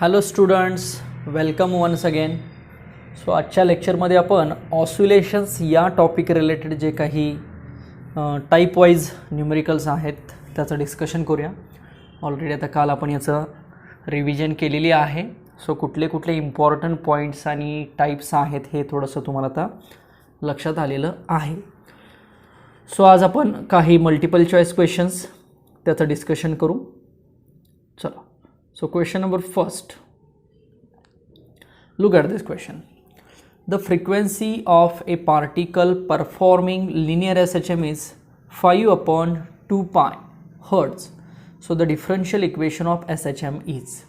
Hello students, welcome once again. So आजच्या लेक्चरमध्ये आपण ऑसिलेशन्स या टॉपिक रिलेटेड जे काही टाईप वाईज न्यूमेरिकल्स आहेत त्याचं डिस्कशन करूया. ऑलरेडी आता काल आपण याचं रिव्हिजन केलेली आहे. सो कुठले कुठले इम्पॉर्टंट पॉईंट्स आणि टाईप्स आहेत हे थोडंसं तुम्हाला आता लक्षात आलेलं आहे. सो आज आपण काही मल्टिपल चॉईस क्वेश्चन्स त्याचं डिस्कशन करू. चला. So question number first, look at this question. The frequency of a particle performing linear SHM is 5 upon 2 pi hertz. So the differential equation of SHM is,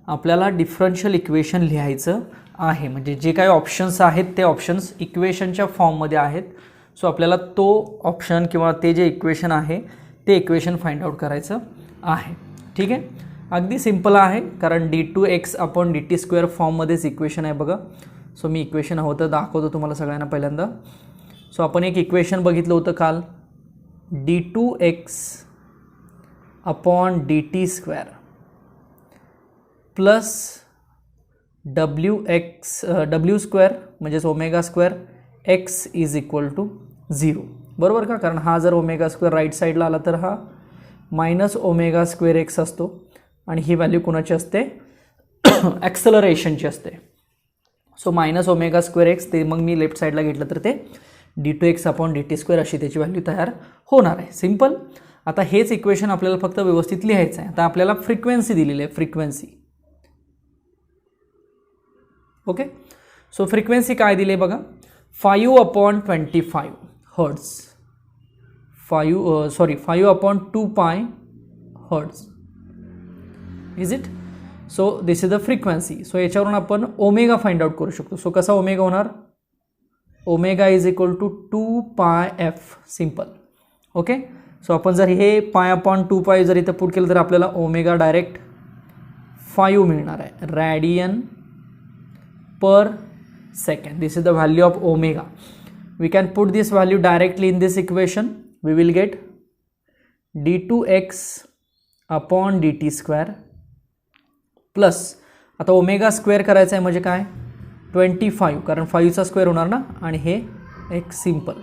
आपल्याला differential equation लिहायचं आहे. म्हणजे जे काही options आहेत ते ऑप्शन्स इक्वेशनच्या फॉर्ममध्ये आहेत. सो आपल्याला तो ऑप्शन किंवा ते जे इक्वेशन आहे ते इक्वेशन फाइंड आउट करायचं आहे. ठीक आहे, अगदी सिंपल आहे कारण d2x अपॉन dt² फॉर्ममध्येच इक्वेशन आहे बघा. सो मी इक्वेशन हवं तर दाखवतो तुम्हाला सगळ्यांना पहिल्यांदा. सो आपण एक इक्वेशन बघितलं होतं काल, d2x upon dt² plus w² म्हणजेच ω² x इज इक्वल टू 0. बरोबर का? कारण हा जर ω² राईट साईडला आला तर हा मायनस ω² x असतो आणि ही व्हॅल्यू कोणाची असते? ॲक्सलरेशनची असते. सो मायनस ω² x ते मग मी लेफ्ट साईडला घेतलं तर ते d2x अपॉन dt² अशी त्याची व्हॅल्यू तयार होणार आहे. सिम्पल. आता हेच इक्वेशन आपल्याला फक्त व्यवस्थित लिहायचं आहे. आता आपल्याला फ्रिक्वेन्सी दिलेली आहे, फ्रिक्वेन्सी. ओके, सो फ्रिक्वेन्सी काय दिली बघा, 5 upon 25 hertz, 5 upon 2 pi hertz is it. So this is the frequency. So याच्यावरून आपण ओमेगा फाइंड आउट करू शकतो. सो कसा ओमेगा होणार? Omega is equal to 2 pi F. Simple. Okay, so आपण जर हे पाय अपॉन 2 पाय जर इथं पुट केलं तर आपल्याला ओमेगा डायरेक्ट 5 मिळणार आहे, radian per second. This is the value of omega. We can put this value directly in this equation. We will get d2x upon dt² plus, आता ओमेगा स्क्वेअर करायचं आहे म्हणजे काय, 25, कारण 5चा स्क्वेअर होणार ना, आणि हे एक simple.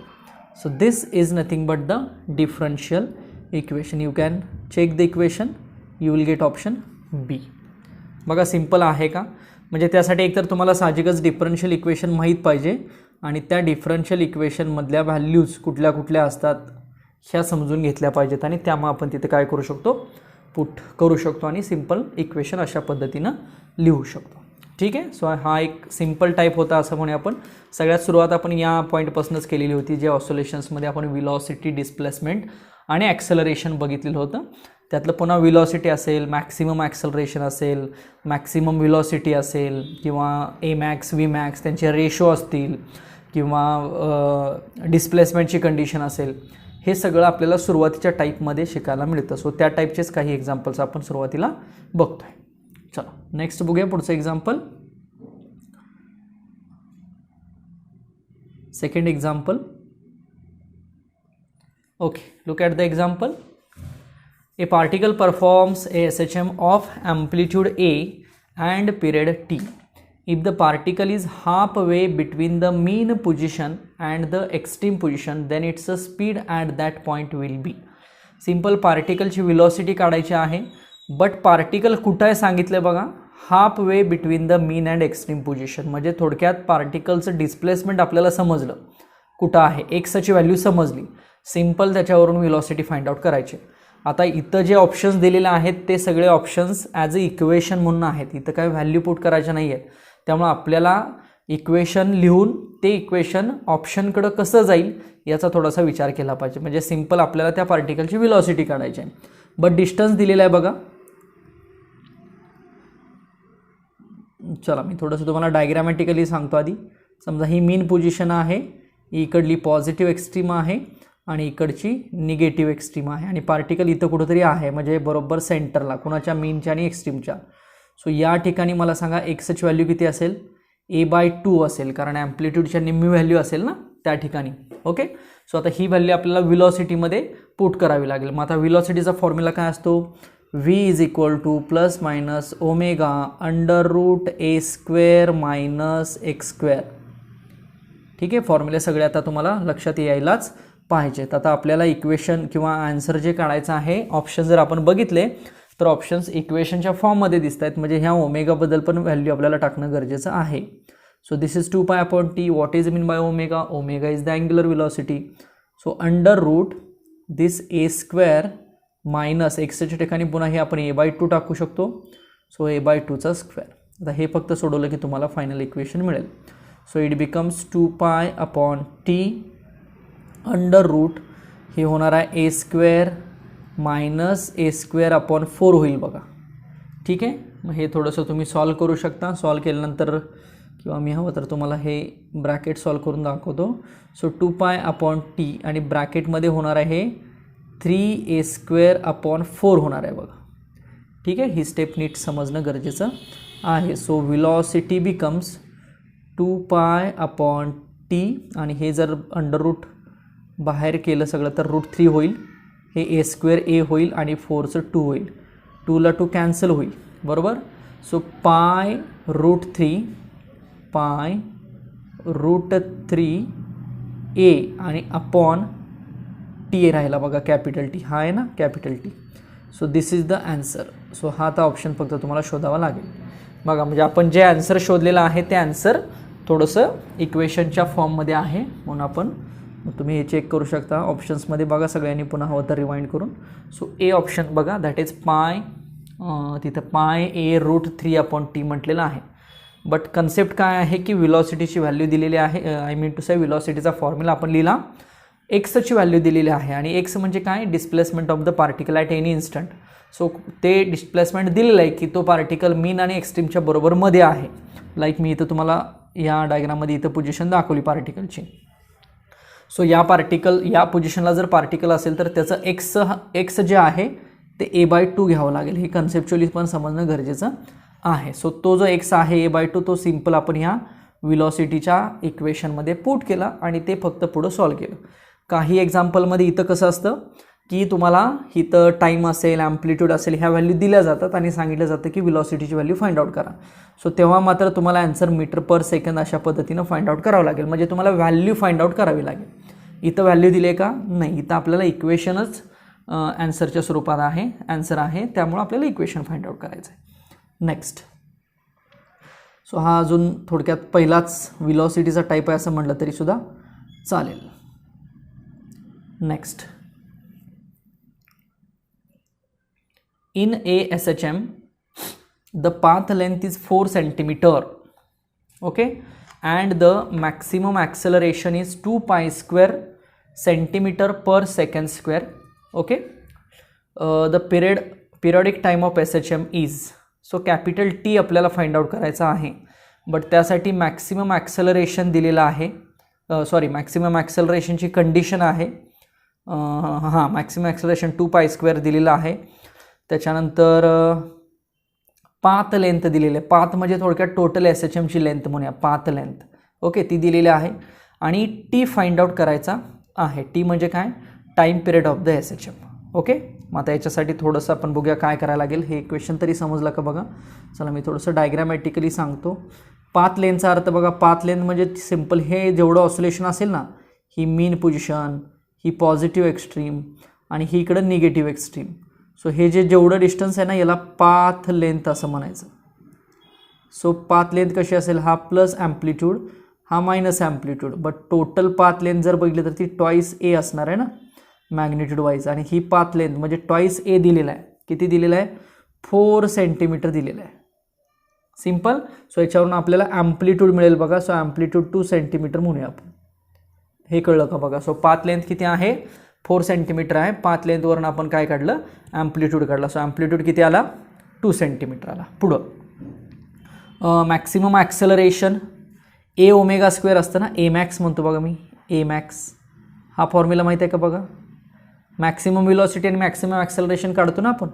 So this is nothing but the differential equation. You can check the equation, you will get option B. बघा सिम्पल आहे का? म्हणजे त्यासाठी एकतर तुम्हाला साहजिकच डिफरन्शियल इक्वेशन माहीत पाहिजे आणि त्या डिफरन्शियल इक्वेशनमधल्या व्हॅल्यूज कुठल्या कुठल्या असतात ह्या समजून घेतल्या पाहिजेत आणि त्यामुळे आपण तिथे काय करू शकतो, पुट करू शकतो आणि सिंपल इक्वेशन अशा पद्धतीनं लिहू शकतो. ठीक आहे. सो हा एक सिंपल टाईप होता असं म्हणे. आपण सगळ्यात सुरुवात आपण या पॉईंटपासूनच केलेली होती, जे ऑसिलेशन्समध्ये आपण व्हेलॉसिटी, डिस्प्लेसमेंट आणि ॲक्सेलरेशन बघितलेलं होतं. त्यातलं पुन्हा व्हेलॉसिटी असेल, मॅक्सिमम ॲक्सेलरेशन असेल, मॅक्सिमम व्हेलॉसिटी असेल किंवा ए मॅक्स व्ही मॅक्स त्यांचे रेशो असतील किंवा डिस्प्लेसमेंटची कंडिशन असेल, हे सगळं आपल्याला सुरुवातीच्या टाईपमध्ये शिकायला मिळतं. सो त्या टाईपचेच काही एक्झाम्पल्स आपण सुरुवातीला बघतोय. चला नेक्स्ट बघूया पुढचं example. Second example. Okay, look at the example. A particle performs a SHM of amplitude A and period T. If the particle is halfway between the mean position and the extreme position, then its speed at that point will be. Simple. पार्टिकलची velocity काढायची आहे, but particle कुठं आहे सांगितलं बघा, half way between the mean and extreme position. म्हणजे थोडक्यात पार्टिकलचं डिस्प्लेसमेंट आपल्याला समजलं कुठं आहे, एक्सची व्हॅल्यू समजली. सिम्पल, त्याच्यावरून व्हेलॉसिटी फाइंड आउट करायची. आता इथं जे ऑप्शन्स दिलेले आहेत ते सगळे ऑप्शन्स ॲज अ इक्वेशन म्हणून आहेत. इथं काय व्हॅल्यू पुट करायच्या नाही आहेत. त्यामुळे आपल्याला इक्वेशन लिहून ते इक्वेशन ऑप्शनकडं कसं जाईल याचा थोडासा विचार केला पाहिजे. म्हणजे सिम्पल आपल्याला त्या पार्टिकलची व्हेलॉसिटी काढायची आहे, बट डिस्टन्स दिलेला आहे बघा. चला मी थोडंसं तुम्हाला डायग्रॅमॅटिकली सांगतो आधी. समजा ही मीन पोझिशन आहे, इकडली पॉझिटिव्ह एक्स्ट्रीम आहे आणि इकडची निगेटिव्ह एक्स्ट्रीम आहे आणि पार्टिकल इथं कुठंतरी आहे, म्हणजे बरोबर सेंटरला, कुणाच्या मीनच्या आणि एक्स्ट्रीमच्या. सो या ठिकाणी मला सांगा एक्सची व्हॅल्यू किती असेल, a/2 असेल, कारण ॲम्प्लिट्यूडच्या निम्मी व्हॅल्यू असेल ना त्या ठिकाणी. ओके, सो आता ही व्हॅल्यू आपल्याला व्हेलॉसिटीमध्ये पुट करावी लागेल. मग आता व्हेलॉसिटीचा फॉर्म्युला काय असतो, v is equal to plus minus omega under root A square minus X square. ठीक आहे, फॉर्म्युले सगळे आता तुम्हाला लक्षात यायलाच पाहिजेत. आता आपल्याला इक्वेशन किंवा आन्सर जे काढायचं आहे, ऑप्शन जर आपण बघितले तर ऑप्शन्स इक्वेशनच्या फॉर्ममध्ये दिसत आहेत, म्हणजे ह्या ओमेगाबद्दल पण व्हॅल्यू आपल्याला टाकणं गरजेचं आहे. So this is 2π/t. What is mean by omega? Omega is the angular velocity. So under root this A square minus एक्सच्या ठिकाणी पुन्हा हे आपण a/2 टाकू शकतो. सो a/2चा स्क्वेअर. आता हे फक्त सोडवलं की तुम्हाला फायनल इक्वेशन मिळेल. So it becomes 2π/t under root हे होणार आहे A square minus A square upon 4 होईल बघा. ठीक आहे, मग हे थोडंसं तुम्ही सॉल्व करू शकता. सॉल्व केल्यानंतर किंवा मी हवं तर तुम्हाला हे ब्रॅकेट सॉल्व करून दाखवतो. सो 2π/t आणि ब्रॅकेटमध्ये होणार आहे 3a² होणार आहे बघा. ठीक आहे, ही स्टेप नीट समजणं गरजेचं आहे. सो व्हेलॉसिटी बिकम्स 2π/t आणि हे जर अंडर रूट बाहेर केलं सगळं तर √3 होईल. हे a² होईल आणि 4चं 2 होईल. 2ला 2 कॅन्सल होईल बरोबर. सो π√3 आणि अपॉन टी राहिला बघा, कॅपिटल टी हा आहे ना, capital T. So this is the answer. So हा आता ऑप्शन फक्त तुम्हाला शोधावा लागेल बघा. म्हणजे आपण जे आन्सर शोधलेलं आहे ते आन्सर थोडंसं इक्वेशनच्या फॉर्ममध्ये आहे, म्हणून आपण तुम्ही हे चेक करू शकता. ऑप्शन्समध्ये बघा सगळ्यांनी पुन्हा हवं तर रिवाइंड करून. सो ए ऑप्शन बघा, दॅट इज तिथं π√3/t म्हटलेलं आहे. बट कन्सेप्ट काय आहे की व्हेलॉसिटीची व्हॅल्यू दिलेली आहे. आय मीन टू से व्हेलॉसिटीचा फॉर्म्युला आपण लिहिला, एक्सची व्हॅल्यू दिलेली आहे आणि एक्स म्हणजे काय, displacement of the particle at any instant. So ते डिस्प्लेसमेंट दिलेलं आहे की तो पार्टिकल मीन आणि एक्स्ट्रीमच्या बरोबर मध्ये आहे. लाईक मी इथं तुम्हाला या डायग्राममध्ये इथं पोझिशन दाखवली पार्टिकलची. सो या पोझिशनला जर पार्टिकल असेल तर त्याचं एक्स जे आहे ते a/2 घ्यावं लागेल. हे कन्सेप्च्युअली पण समजणं गरजेचं आहे. सो तो जो एक्स आहे a/2 तो सिम्पल आपण ह्या व्हेलॉसिटीच्या इक्वेशनमध्ये पुट केला आणि ते फक्त पुढं सॉल्व केलं. काही एक्झाम्पलमध्ये इथं कसं असतं की तुम्हाला इथं टाईम असेल, ॲम्प्लिट्यूड असेल, ह्या व्हॅल्यू दिल्या जातात आणि सांगितलं जातं की व्हेलॉसिटीची व्हॅल्यू फाइंड आउट करा. सो तेव्हा मात्र तुम्हाला आन्सर मीटर/सेकंद अशा पद्धतीनं फाइंड आउट करावं लागेल. म्हणजे तुम्हाला व्हॅल्यू फाइंड आउट करावी लागेल. इथं व्हॅल्यू दिली आहे का? नाही, इथं आपल्याला इक्वेशनच आन्सरच्या स्वरूपात आहे, आन्सर आहे, त्यामुळे आपल्याला इक्वेशन फाइंड आउट करायचं आहे. नेक्स्ट. सो हा अजून थोडक्यात पहिलाच व्हेलॉसिटीचा टाईप आहे असं म्हटलं तरीसुद्धा चालेल. Next. In a SHM, the path length is 4 centimeter, okay, and the maximum acceleration is 2π² centimeter per second square, okay. The periodic time of SHM is, so capital T आपल्याला फाइंड आउट करायचा आहे. But त्यासाठी maximum acceleration दिलेलं आहे. Maximum ॲक्सेलरेशनची condition आहे. Maximum acceleration 2π² दिलेलं आहे. त्याच्यानंतर पाथ लेंथ दिलेली आहे. पाथ म्हणजे थोडक्यात टोटल SHMची लेंथ म्हणूया, पाथ लेंथ, ओके, ती दिलेली आहे. आणि टी फाइंड आउट करायचा आहे. टी म्हणजे काय, time period of the SHM, okay. मग आता याच्यासाठी थोडंसं आपण बघूया काय करायला लागेल. हे इक्वेशन तरी समजलं का बघा. चला मी थोडंसं डायग्रॅमॅटिकली सांगतो. पाथ लेंथचा अर्थ बघा, पाथ लेंथ म्हणजे सिम्पल हे जेवढं ऑसिलेशन असेल ना, ही मीन पोझिशन, ही पॉझिटिव्ह एक्स्ट्रीम आणि ही इकडं निगेटिव्ह एक्स्ट्रीम. सो हे जेवढं डिस्टन्स आहे ना याला पाथ लेंथ असं म्हणायचं. सो पाथ लेंथ कशी असेल, हा प्लस ॲम्प्लिट्यूड, हा minus amplitude. But total path length जर बघितली तर ती ट्वाईस ए असणार आहे ना मॅग्निट्यूड वाईज. आणि ही पाथ लेंथ म्हणजे ट्वाईस ए दिलेला आहे. किती दिलेला आहे, 4 सेंटीमीटर दिलेला आहे. सिम्पल. सो याच्यावरून आपल्याला ॲम्प्लिट्यूड मिळेल बघा. सो ॲम्प्लिट्यूड 2 सेंटीमीटर म्हणूया आपण. हे कळलं का बघा. सो पाथ लेंथ किती आहे, 4 सेंटीमीटर आहे. पाथ लेंथवरून आपण काय काढलं, ॲम्प्लिट्यूड काढला. सो ॲम्प्लिट्यूड किती आला, 2 सेंटीमीटर आला. पुढं मॅक्सिमम ॲक्सेलरेशन a⍵² असतं ना, a max म्हणतो बघा मी, a max हा फॉर्म्युला माहिती आहे का बघा. मॅक्सिमम व्हेलॉसिटी आणि मॅक्सिमम ॲक्सेलरेशन काढतो ना आपण.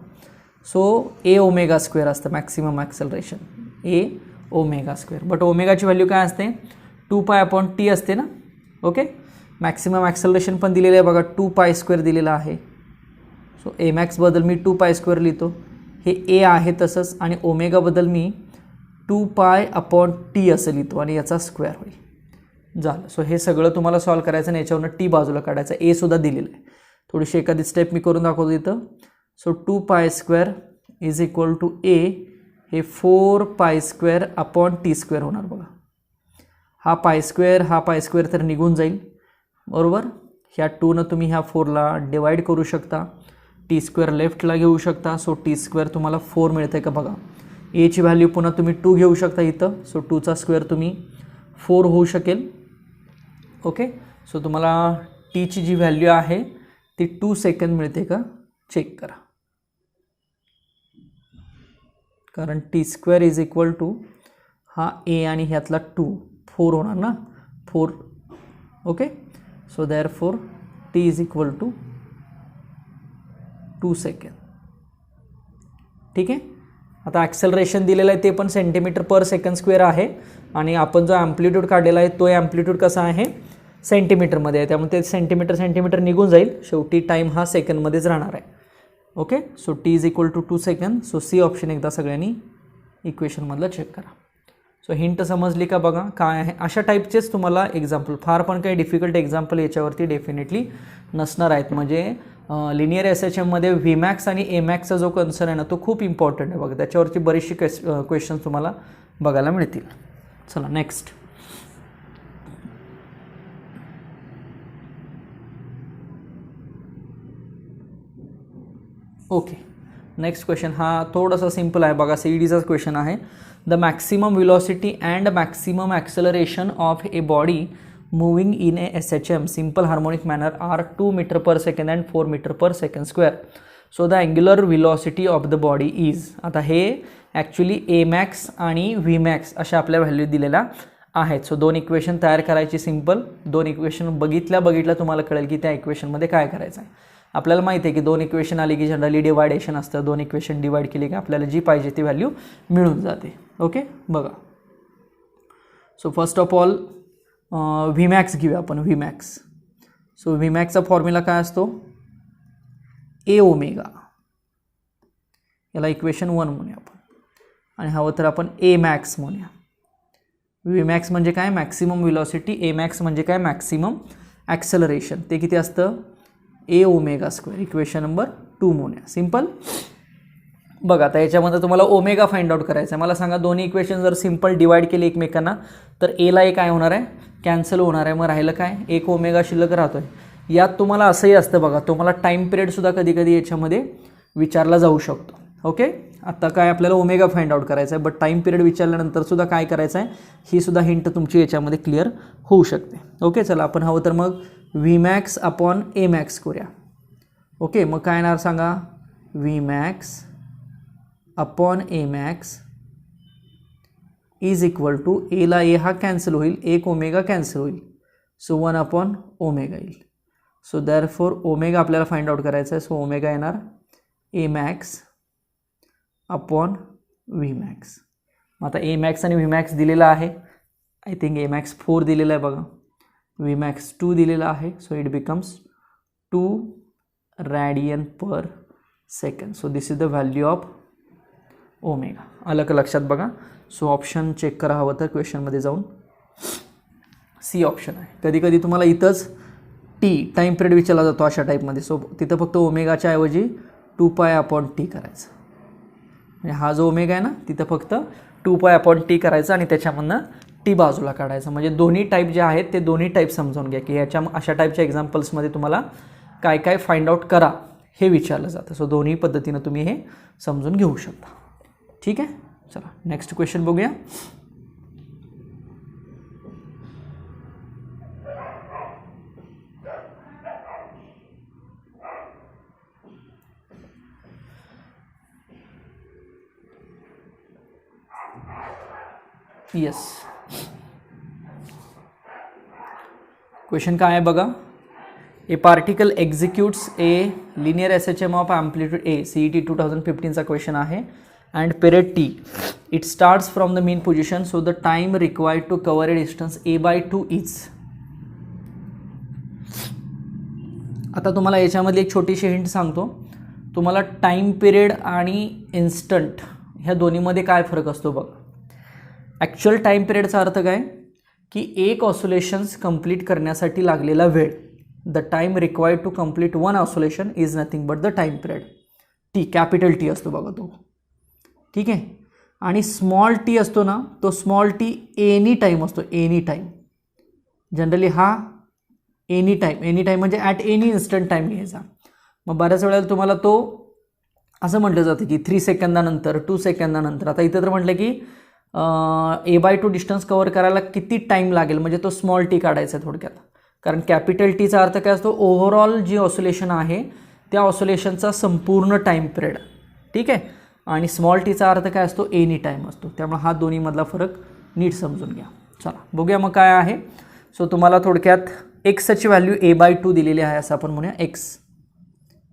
सो a⍵² असतं मॅक्सिमम ॲक्सेलरेशन, a⍵². बट ओमेगाची व्हॅल्यू काय असते, 2π/t असते ना, ओके. मॅक्सिमम ॲक्सेलरेशन पण दिलेलं आहे बघा, 2π² दिलेलं आहे. सो a max बद्दल मी 2π² लिहितो. हे ए आहे तसंच आणि ओमेगाबद्दल मी 2π/t असं लिहितो आणि याचा स्क्वेअर होईल. झालं. सो हे सगळं तुम्हाला सॉल्व करायचं आणि याच्यावरून टी बाजूला काढायचं. ए सुद्धा दिलेलं आहे. थोडीशी एखादी स्टेप मी करून दाखवतो इथं. सो 2π² इज इक्वल टू ए हे 4π² होणार बघा. हा π² तर निघून जाईल बरोबर. ह्या 2 तुम्ही ह्या 4ला डिवाईड करू शकता. t² लेफ्टला घेऊ शकता. सो t² तुम्हाला 4 मिळते का बघा. एची व्हॅल्यू पुन्हा तुम्ही 2 घेऊ शकता इथं. सो 2चा स्क्वेअर तुम्ही 4 होऊ शकेल. ओके. सो तुम्हाला टीची जी व्हॅल्यू आहे ती 2 सेकंद मिळते का चेक करा. कारण t² इज इक्वल टू हा ए आणि ह्यातला 2 4 होणार ना 4. Okay. So therefore T is equal to 2 second. ठीक आहे. आता ॲक्सेलरेशन दिलेलं आहे ते पण cm/s² आहे आणि आपण जो ॲम्प्लिट्यूड काढलेला आहे तो ॲम्प्लिट्यूड कसा आहे सेंटीमीटरमध्ये आहे. त्यामुळे ते सेंटीमीटर निघून जाईल. शेवटी टाईम हा सेकंडमध्येच राहणार आहे. Okay. So T is equal to 2 second. So C option एकदा सगळ्यांनी इक्वेशनमधलं चेक करा. सो हिंट समजली का बघा काय आहे. अशा टाईपचेच तुम्हाला एक्झाम्पल, फार पण काही डिफिकल्ट एक्झाम्पल याच्यावरती डेफिनेटली नसणार आहेत. म्हणजे लिनियर SHMमध्ये VMAX आणि AMAXचा जो कन्सर्न आहे ना तो खूप इम्पॉर्टंट आहे बघा. त्याच्यावरती बरेचसे क्वेश्चन्स तुम्हाला बघायला मिळतील. चला नेक्स्ट. ओके. नेक्स्ट क्वेश्चन हा थोडासा सिम्पल आहे बघा. CETचाच क्वेश्चन आहे. The maximum velocity and maximum acceleration of a body moving in a SHM simple harmonic manner are 2 m/s and 4 m/s². So the angular velocity of the body is. आता हे actually AMAX आणि VMAX अशा आपल्या value दिलेल्या आहेत. So 2 equation तयार करायची simple. 2 equation बघितल्या तुम्हाला कळेल की त्या इक्वेशनमध्ये काय करायचं आहे. आपल्याला माहिती आहे की 2 इक्वेशन आली की जनरली डिवायडेशन असतं. 2 इक्वेशन डिवाइड केली की आपल्याला जी पाहिजे ती व्हॅल्यू मिळून जाते. ओके. बघा. So first of all VMAX घेऊया आपण. VMAX. सो VMAXचा फॉर्म्युला काय असतो A ओमेगा. याला इक्वेशन 1 म्हणूया आपण आणि हवं तर आपण AMAX म्हणूया. VMAX म्हणजे काय मॅक्सिमम व्हेलॉसिटी. AMAX म्हणजे काय मॅक्सिमम ॲक्सेलरेशन. ते किती असतं A⍵². इक्वेशन नंबर 2 म्हणूया. सिम्पल. बघा आता याच्यामध्ये तुम्हाला ओमेगा फाइंड आउट करायचं आहे. मला सांगा दोन्ही इक्वेशन जर सिम्पल डिवाइड केले एकमेकांना तर एला ए काय होणार आहे कॅन्सल होणार आहे. मग राहिलं काय 1 ओमेगा शिल्लक राहतोय. यात तुम्हाला असंही असतं बघा. तुम्हाला टाईम पिरियडसुद्धा कधी याच्यामध्ये विचारला जाऊ शकतो. ओके. आता काय आपल्याला ओमेगा फाइंड आउट करायचं आहे बट टाईम पिरियड विचारल्यानंतर सुद्धा काय करायचं आहे ही सुद्धा हिंट तुमची याच्यामध्ये क्लिअर होऊ शकते. ओके. चला आपण हवं तर मग VMAX अपॉन AMAX करूया. ओके. मग काय येणार सांगा VMAX upon AMAX is equal to एला ए हा कॅन्सल होईल 1 ओमेगा कॅन्सल होईल. सो 1 अपॉन ओमेगा येईल. सो देअरफॉर ओमेगा आपल्याला फाइंड आउट करायचं आहे. सो ओमेगा येणार AMAX अपॉन VMAX. आता AMAX आणि VMAX दिलेला आहे. आय थिंक AMAX 4 दिलेला आहे बघा. VMAX 2 दिलेला आहे. So it becomes 2 radian/second. So this is the value of omega. आलं का लक्षात बघा. सो ऑप्शन चेक करा हवं तर क्वेश्चनमध्ये जाऊन. सी ऑप्शन आहे. कधी तुम्हाला इथंच टाईम पिरियड विचारला जातो अशा टाईपमध्ये. सो तिथं फक्त ओमेगाच्या ऐवजी 2π/t करायचं. म्हणजे हा जो ओमेगा आहे ना तिथं फक्त 2π/t करायचं आणि त्याच्यामधनं टी बाजूला काढायचं. म्हणजे दोन्ही टाईप जे आहेत ते दोन्ही टाईप समजून घ्या की ह्याच्या अशा टाईपच्या एक्झाम्पल्समध्ये तुम्हाला काय काय फाइंड आउट करा हे विचारलं जातं. सो दोन्ही पद्धतीनं तुम्ही हे समजून घेऊ शकता. ठीक आहे. चला नेक्स्ट क्वेश्चन बघूया. येस. क्वेश्चन काय आहे बघा. A particle executes a linear SHM of amplitude A. CET 2015चा क्वेश्चन आहे. and period t. It starts from the mean position, so the time required to cover a distance a/2 is. आता तुम्हाला याच्यामध्ये एक छोटीशी हिंट सांगतो. तुम्हाला time period आणि इन्स्टंट ह्या दोन्हीमध्ये काय फरक असतो बघ. ॲक्च्युअल टाईम पिरियडचा अर्थ काय की एक ऑसोलेशन्स कंप्लीट करण्यासाठी लागलेला वेळ. The time required to complete one oscillation is nothing but the time period. T capital T असतो बघा तो. ठीक आहे. आणि स्मॉल टी असतो ना, तो स्मॉल टी एनी टाईम असतो. एनी टाईम जनरली हा एनी टाईम म्हणजे ॲट एनी इन्स्टंट टाईम घ्यायचा. मग बऱ्याच वेळेला तुम्हाला तो असं म्हटलं जातं की 3 सेकंदानंतर 2 सेकंदानंतर. आता इथं तर म्हटलं की A/2 डिस्टन्स कवर करायला किती टाईम लागेल, म्हणजे तो स्मॉल टी काढायचा थोडक्यात. कारण कॅपिटल टीचा अर्थ काय असतो, ओव्हरऑल जी ऑसोलेशन आहे त्या ऑसोलेशनचा संपूर्ण टाईम पिरियड. ठीक आहे. आणि स्मॉल टीचा अर्थ काय असतो, एनी टाईम असतो. त्यामुळे हा दोन्हीमधला फरक नीट समजून घ्या. चला बघूया मग काय आहे. सो तुम्हाला थोडक्यात एक्सची व्हॅल्यू A/2 दिलेली आहे असं आपण म्हणूया.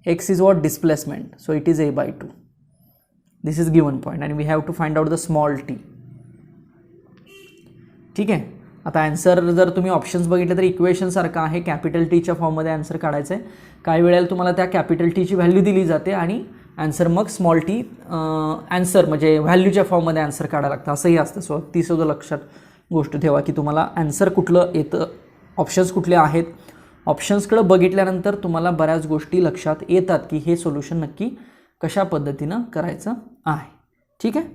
X is what, displacement. So it is A/2. This is given point आणि we have to find out the small t. ठीक आहे. आता ॲन्सर जर तुम्ही ऑप्शन्स बघितले तर इक्वेशनसारखं आहे. कॅपिटल टीच्या फॉर्ममध्ये ॲन्सर काढायचं आहे. काही वेळेला तुम्हाला त्या कॅपिटल टीची व्हॅल्यू दिली जाते आणि ॲन्सर मग स्मॉल टी ॲन्सर म्हणजे व्हॅल्यूच्या फॉर्ममध्ये ॲन्सर काढायला लागतं, असंही असतं. सो ती सुद्धा लक्षात गोष्ट ठेवा की तुम्हाला ॲन्सर कुठलं येतं, ऑप्शन्स कुठले आहेत. ऑप्शन्सकडं बघितल्यानंतर तुम्हाला बऱ्याच गोष्टी लक्षात येतात की हे सोल्युशन नक्की कशा पद्धतीनं करायचं आहे. ठीक आहे.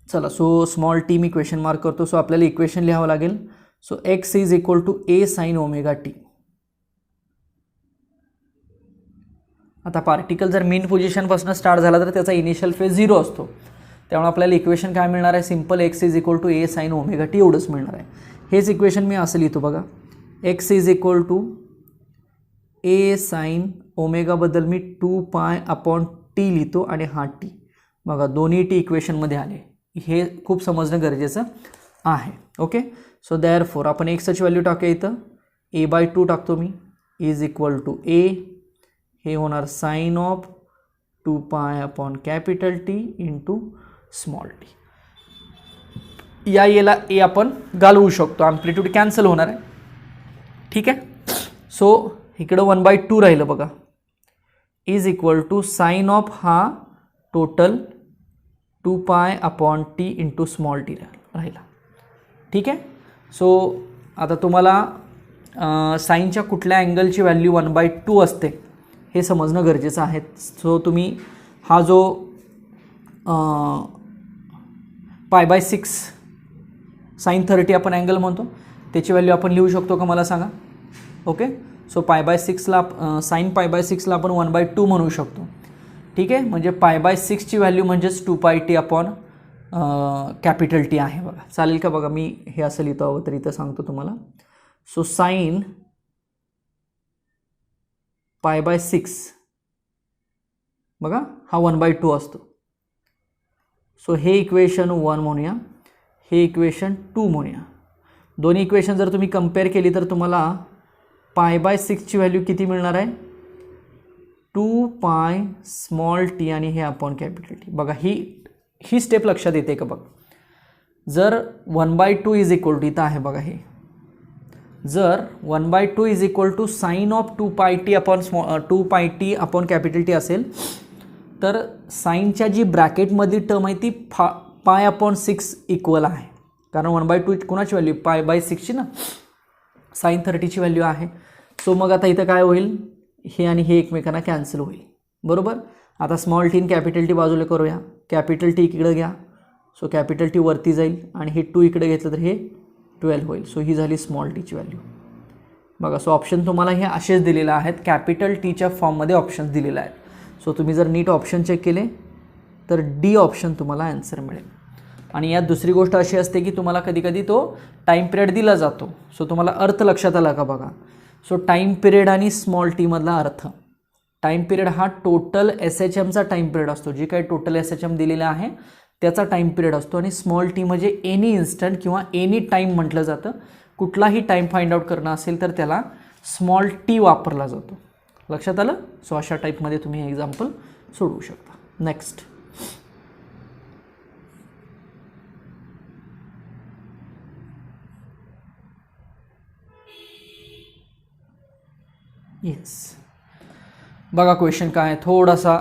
चला सो स्मॉल टी मी क्वेश्चन मार्क करतो. सो आपल्याला इक्वेशन लिहावं लागेल. So X is equal to A sin omega T. आता पार्टिकल जर मीन पोझिशनपासून स्टार्ट झाला तर त्याचा इनिशियल फेज 0 असतो. त्यामुळे आपल्याला इक्वेशन काय मिळणार आहे, simple x is equal to A sin omega t एवढंच मिळणार आहे. हेच इक्वेशन मी असं लिहितो बघा. X is equal to A sin ओमेगाबद्दल मी 2π/t लिहितो आणि हा टी बघा दोन्ही टी इक्वेशनमध्ये आले. हे खूप समजणं गरजेचं आहे. ओके. सो देअरफॉर आपण एक्सची व्हॅल्यू टाकूया इथं. A/2 टाकतो मी इज इक्वल टू A, हे होणार sine of 2π/T into small T. याला ए आपण घालवू शकतो, ॲम्प्लिट्यूड कॅन्सल होणार आहे. ठीक आहे. सो इकडं 1/2 राहिलं बघा, is equal to sine of हा total 2π/T into small t राहिला. ठीक आहे. सो आता तुम्हाला साईनच्या कुठल्या अँगलची व्हॅल्यू 1/2 असते हे समजणं गरजेचं आहे. सो तुम्ही हा जो π/6 sin 30 आपण अँगल म्हणतो त्याची व्हॅल्यू आपण लिहू शकतो का मला सांगा. ओके. सो π/6ला sin π/6ला आपण 1/2 म्हणू शकतो. ठीक आहे. म्हणजे π/6ची व्हॅल्यू म्हणजेच 2πT/, कॅपिटल टी आहे बघा. चालेल का बघा, मी हे असं लिहितो हवं तर इथं सांगतो तुम्हाला. सो साइन π/6 बघा हा 1/2 असतो. सो हे इक्वेशन 1 म्हणूया, हे इक्वेशन 2 म्हणूया. दोन्ही इक्वेशन जर तुम्ही कंपेअर केली तर तुम्हाला π/6ची व्हॅल्यू किती मिळणार आहे, 2π स्मॉल टी आणि हे अपॉन कॅपिटल टी. बघा ही स्टेप लक्षात येते का बघा. जर 1/2 इज इक्वल टू इथं आहे बघा, हे जर 1/2 is equal to sine of 2πT upon capital T असेल तर साईनच्या जी ब्रॅकेटमधली टर्म आहे ती π/6 इक्वल आहे. कारण 1/2 कोणाची व्हॅल्यू, π/6ची ना, साइन 30ची व्हॅल्यू आहे. सो मग आता इथं काय होईल, हे आणि हे एकमेकांना कॅन्सल होईल. बरोबर. आता स्मॉल टी आणि कॅपिटल टी बाजूला करूया. कॅपिटल टी इकडे घ्या. सो कॅपिटल टी वरती जाईल आणि हे 2 इकडे घेतलं तर हे 12 होईल. सो ही झाली स्मॉल टीची व्हॅल्यू बघा. सो ऑप्शन तुम्हाला हे असेच दिलेले आहेत, कॅपिटल टीच्या फॉर्ममध्ये ऑप्शन्स दिलेले आहेत. सो तुम्ही जर नीट ऑप्शन चेक केले तर डी ऑप्शन तुम्हाला आन्सर मिळेल. आणि यात दुसरी गोष्ट अशी असते की तुम्हाला कधीकधी तो टाईम पिरियड दिला जातो. सो तुम्हाला अर्थ लक्षात आला का बघा. सो टाईम पिरियड आणि स्मॉल टी मधला अर्थ, टाईम पिरियड हा टोटल SHMचा टाईम पिरियड असतो, जी काही टोटल SHM दिलेला आहे त्याचा टाईम पिरियड असतो. आणि स्मॉल टी म्हणजे एनी इन्स्टंट किंवा एनी टाईम म्हटलं जातं. कुठलाही टाईम फाइंड आउट करणं असेल तर त्याला स्मॉल टी वापरला जातो. लक्षात आलं. सो अशा टाईपमध्ये तुम्ही हे एक्झाम्पल सोडवू शकता. नेक्स्ट. येस. बघा क्वेश्चन काय आहे, थोडासा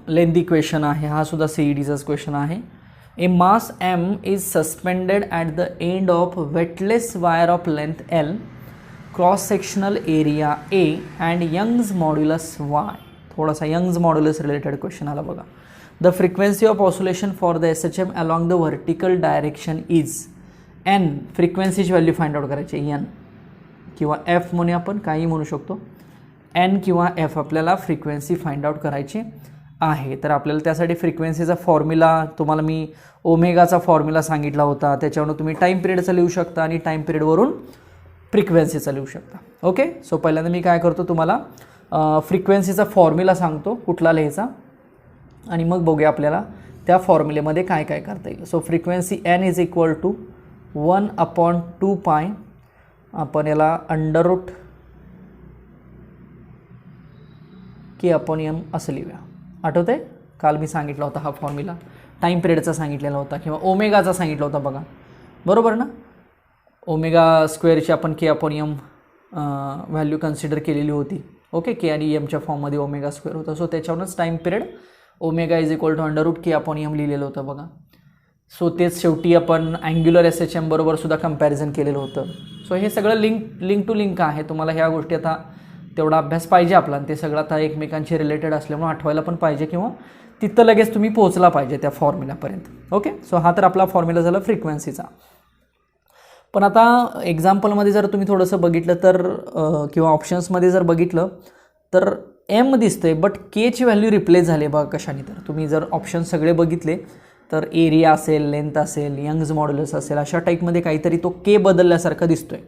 लेंदी क्वेश्चन आहे, हा सुद्धा CETचाच क्वेश्चन आहे. A mass M is suspended at the end of weightless wire of length L, cross sectional area A and Young's modulus Y. थोडासा यंग्स मॉड्युलस रिलेटेड क्वेश्चन आला बघा. The frequency of oscillation for the SHM along the vertical direction is N. फ्रिक्वेन्सीची value find out करायची, N किंवा F म्हणूया आपण, काही म्हणू शकतो. N किंवा F आपल्याला फ्रिक्वेन्सी फाइंड आउट करायची आहे. तर आपल्याला त्यासाठी फ्रिक्वेन्सीचा फॉर्म्युला तुम्हाला मी ओमेगाचा फॉर्म्युला सांगितला होता, त्याच्यावरून तुम्ही टाईम पिरियडचा लिहू शकता आणि टाईम पिरियडवरून फ्रिक्वेन्सीचा लिहू शकता. ओके, सो पहिल्यांदा मी काय करतो, तुम्हाला फ्रिक्वेन्सीचा फॉर्म्युला सांगतो कुठला लिहायचा, आणि मग बघूया आपल्याला त्या फॉर्म्युलेमध्ये काय काय करता येईल. So frequency N is equal to 1/2π, आपण याला अंडररूट K/M असं लिहूया. आठवते काल मी सांगितला होता हा फॉर्म्युला, टाईम पिरियडचा सांगितलेला होता किंवा ओमेगाचा सांगितला होता बघा, बरोबर ना. ओमेगा स्क्वेअरची आपण K/M व्हॅल्यू कन्सिडर केलेली होती. ओके, K आणि Mच्या फॉर्ममध्ये ओमेगा स्क्वेअर होता. सो त्याच्यावरूनच time period omega is equal to under root K/M लिहिलेलं होतं बघा. सो तेच शेवटी आपण अँग्युलर SHM बरोबर सुद्धा कंपॅरिझन केलेलं होतं. सो हे सगळं लिंक टू लिंक आहे. तुम्हाला ह्या गोष्टी आता तेवढा अभ्यास पाहिजे आपला, आणि ते सगळं आता एकमेकांशी रिलेटेड असल्यामुळे आठवायला पण पाहिजे, किंवा तिथं लगेच तुम्ही पोहोचला पाहिजे त्या फॉर्म्युलापर्यंत. ओके, सो हा तर आपला फॉर्म्युला झाला फ्रिक्वेन्सीचा. पण आता एक्झाम्पलमध्ये जर तुम्ही थोडंसं बघितलं तर किंवा ऑप्शन्समध्ये जर बघितलं तर M दिसतंय, बट Kची व्हॅल्यू रिप्लेस झाली बघा कशाने. तर तुम्ही जर ऑप्शन सगळे बघितले तर एरिया असेल, लेंथ असेल, यंग्स मॉड्युलस असेल, अशा टाईपमध्ये काहीतरी तो K बदलल्यासारखा दिसतोय.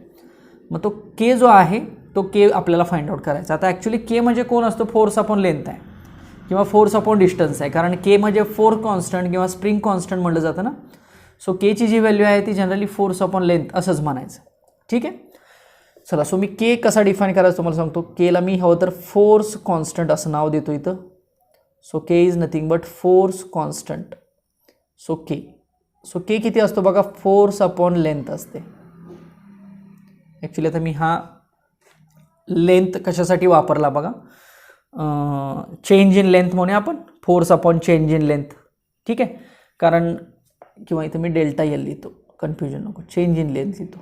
मग तो K जो आहे तो K आपल्याला फाइंड आउट करायचा. आता ॲक्च्युली K म्हणजे कोण असतो, फोर्स अपॉन लेंथ आहे किंवा फोर्स अपॉन डिस्टन्स आहे, कारण K म्हणजे फोर्स कॉन्स्टंट किंवा स्प्रिंग कॉन्स्टंट म्हटलं जातं ना. सो Kची जी व्हॅल्यू आहे ती जनरली फोर्स अपॉन लेंथ असंच म्हणायचं. ठीक आहे, चला. सो मी K कसा डिफाईन करायचं तुम्हाला सांगतो. Kला मी हवं तर फोर्स कॉन्स्टंट असं नाव देतो इथं. So K is nothing but force constant. So K किती असतो बघा, फोर्स अपॉन लेंथ असते. ॲक्च्युली आता मी हा लेंथ कशासाठी वापरला बघा, चेंज इन लेंथ म्हणूया आपण, force upon change in length. ठीक आहे, कारण किंवा इथं मी डेल्टा L लिहितो, कन्फ्युजन नको, चेंज इन लेंथ लिहितो,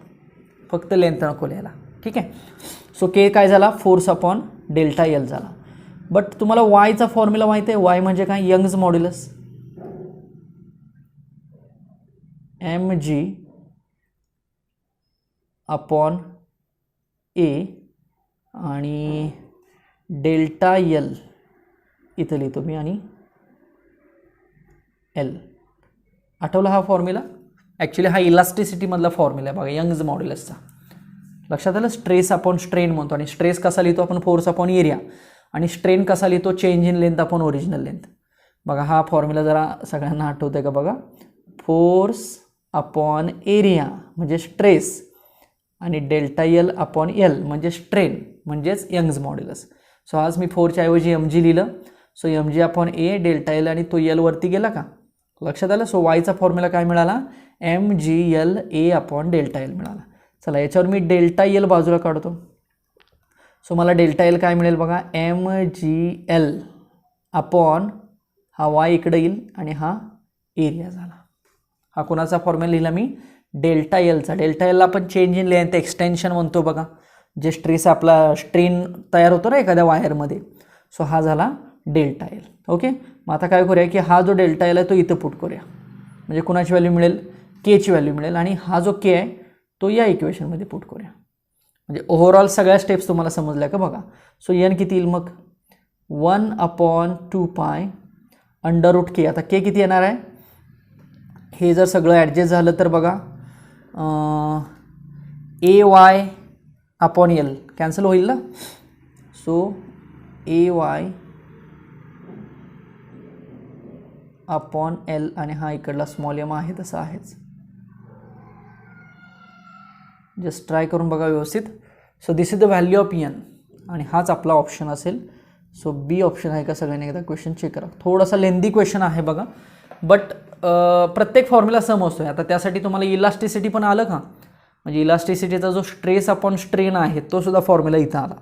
फक्त लेंथ नको लिहायला. ठीक आहे, सो K काय झाला, फोर्स अपॉन डेल्टा L झाला. बट तुम्हाला वायचा फॉर्म्युला माहिती आहे, वाय म्हणजे काय, यंग्स मॉड्युलस, mg अपॉन A आणि डेल्टा L इथं लिहितो मी, आणि L. आठवला हा फॉर्म्युला. ॲक्च्युली हा इलास्टिसिटीमधला फॉर्म्युला आहे बघा, यंग्स मॉड्युलसचा. लक्षात आलं, स्ट्रेस अपॉन स्ट्रेन म्हणतो, आणि स्ट्रेस कसा लिहितो आपण, फोर्स अपॉन एरिया, आणि स्ट्रेन कसा लिहितो, change in length upon original length. बघा हा फॉर्म्युला जरा सगळ्यांना आठवतं आहे का बघा, फोर्स अपॉन एरिया म्हणजे स्ट्रेस, आणि डेल्टा L अपॉन L म्हणजे स्ट्रेन म्हणजेच यंग्स मॉड्युलस. सो आज मी 4च्या ऐवजी mg लिहिलं. सो mg अपॉन A डेल्टा L, आणि तो L वरती गेला का, लक्षात आलं. सो वायचा फॉर्म्युला काय मिळाला, mgl A upon delta L मिळाला. चला याच्यावर मी डेल्टा L बाजूला काढतो. सो मला डेल्टा L काय मिळेल बघा, mgl अपॉन हा y इकडे येईल आणि हा एरिया झाला. हा कोणाचा फॉर्म्युला लिहिला मी, डेल्टा Lचा. डेल्टा L आपण चेंज इन लेंथ एक्सटेन्शन म्हणतो बघा, जे स्ट्रेस आपला स्ट्रेन तयार होतो ना एखाद्या वायरमध्ये. सो हा झाला डेल्टा L. ओके, मग आता काय करूया की हा जो डेल्टा L आहे तो इथं पुट करूया, म्हणजे कुणाची व्हॅल्यू मिळेल, Kची व्हॅल्यू मिळेल, आणि हा जो K आहे तो या इक्वेशनमध्ये पुट करूया. म्हणजे ओव्हरऑल सगळ्या स्टेप्स तुम्हाला समजल्या का बघा. सो N किती येईल मग, 1/2π अंडररूट K. आता K किती येणार आहे, हे जर सगळं ॲडजस्ट झालं तर बघा AY अपॉन L कॅन्सल होईल ना. सो AY अपॉन L, आणि हा इकडला स्मॉल m आहे तसा आहेच. जस्ट ट्राय करून बघा व्यवस्थित. So this is the value of N, आणि हाच आपला ऑप्शन असेल. सो बी ऑप्शन आहे का, सगळ्यांनी एकदा क्वेश्चन चेक करा. थोडासा लेंदी क्वेश्चन आहे बघा, बट प्रत्येक फॉर्म्युला समजतोय. आता त्यासाठी तुम्हाला इलास्टिसिटी पण आलं का, म्हणजे इलास्टिसिटीचा जो स्ट्रेस अपॉन स्ट्रेन आहे तो सुद्धा फॉर्म्युला इथं आला.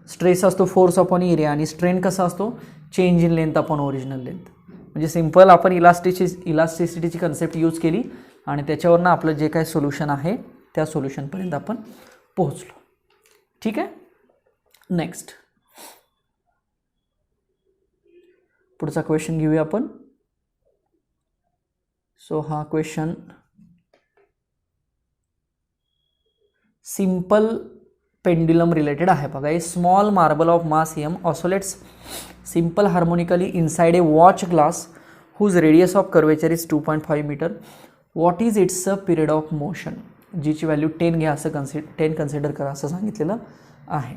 स्ट्रेस असतो फोर्स अपॉन एरिया आणि स्ट्रेन कसा असतो change in length upon original length. म्हणजे सिम्पल आपण इलास्टिसिटीची कन्सेप्ट यूज केली आणि त्याच्यावरनं आपलं जे काही सोल्युशन आहे त्या सोल्युशनपर्यंत आपण पोहोचलो. ठीक आहे. नेक्स्ट पुढचा क्वेश्चन घेऊया आपण. सो हा क्वेश्चन सिंपल पेंड्युलम रिलेटेड आहे बघा. A small marble of mass m oscillates simple harmonically inside a watch glass whose radius of curvature is 2.5 metre. What is its period of motion. जीची व्हॅल्यू 10 घ्या असं 10 consider करा असं सांगितलेलं आहे.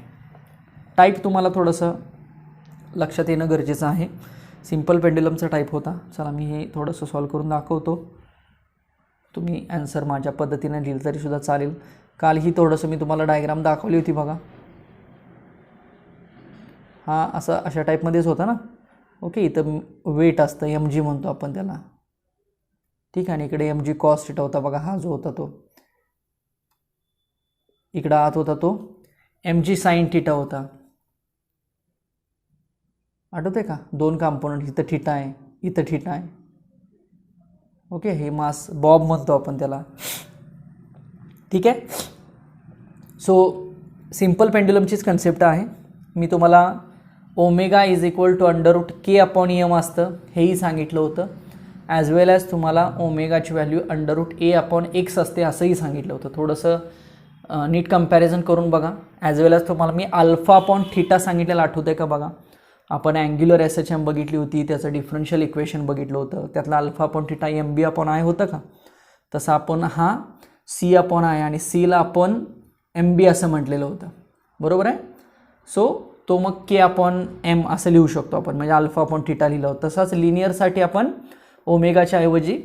टाईप तुम्हाला थोडंसं लक्षात येणं गरजेचं आहे. सिंपल पेंड्युलमचा टाईप होता. चला मी हे थोडंसं सॉल्व करून दाखवतो. तुम्ही ॲन्सर माझ्या पद्धतीने लिहिलं तरीसुद्धा चालेल. काल ही थोडंसं मी तुम्हाला डायग्राम दाखवली होती बघा. हा असं अशा टाईपमध्येच होता ना. ओके. इथं वेट असतं mg म्हणतो आपण त्याला. ठीक आहे. आणि इकडे mg कॉस थिटा होता बघा. हा जो होता तो इकडं आत होता तो mg साइन थिटा होता. आठवते का. दोन कंपोनंट. इथं थिटा आहे इथं थिटा आहे. ओके. हे मास बॉब म्हणतो आपण त्याला. ठीक आहे. सो सिंपल पेंड्युलमचीच कन्सेप्ट आहे. मी तुम्हाला omega is equal to √k upon m असतं हेही सांगितलं होतं. ॲज वेल ॲज तुम्हाला ओमेगाची व्हॅल्यू √a अपॉन x असते असंही सांगितलं होतं. थोडंसं नीट कंपॅरिझन करून बघा. ॲज वेल ॲज तुम्हाला मी अल्फा अपॉन थिटा सांगितलेलं आठवतं आहे का बघा. आपण अँग्युलर SHM बघितली होती. त्याचं डिफरन्शियल इक्वेशन बघितलं होतं. त्यातला alpha upon theta mb upon I होतं का. तसं आपण हा c अपॉन I आणि cला आपण mb असं म्हटलेलं होतं. बरोबर आहे. सो तो मग k अपॉन m असं लिहू शकतो आपण. म्हणजे अल्फा अपॉन थिटा लिहिलं होतं. तसाच लिनियरसाठी आपण ओमेगाच्या ऐवजी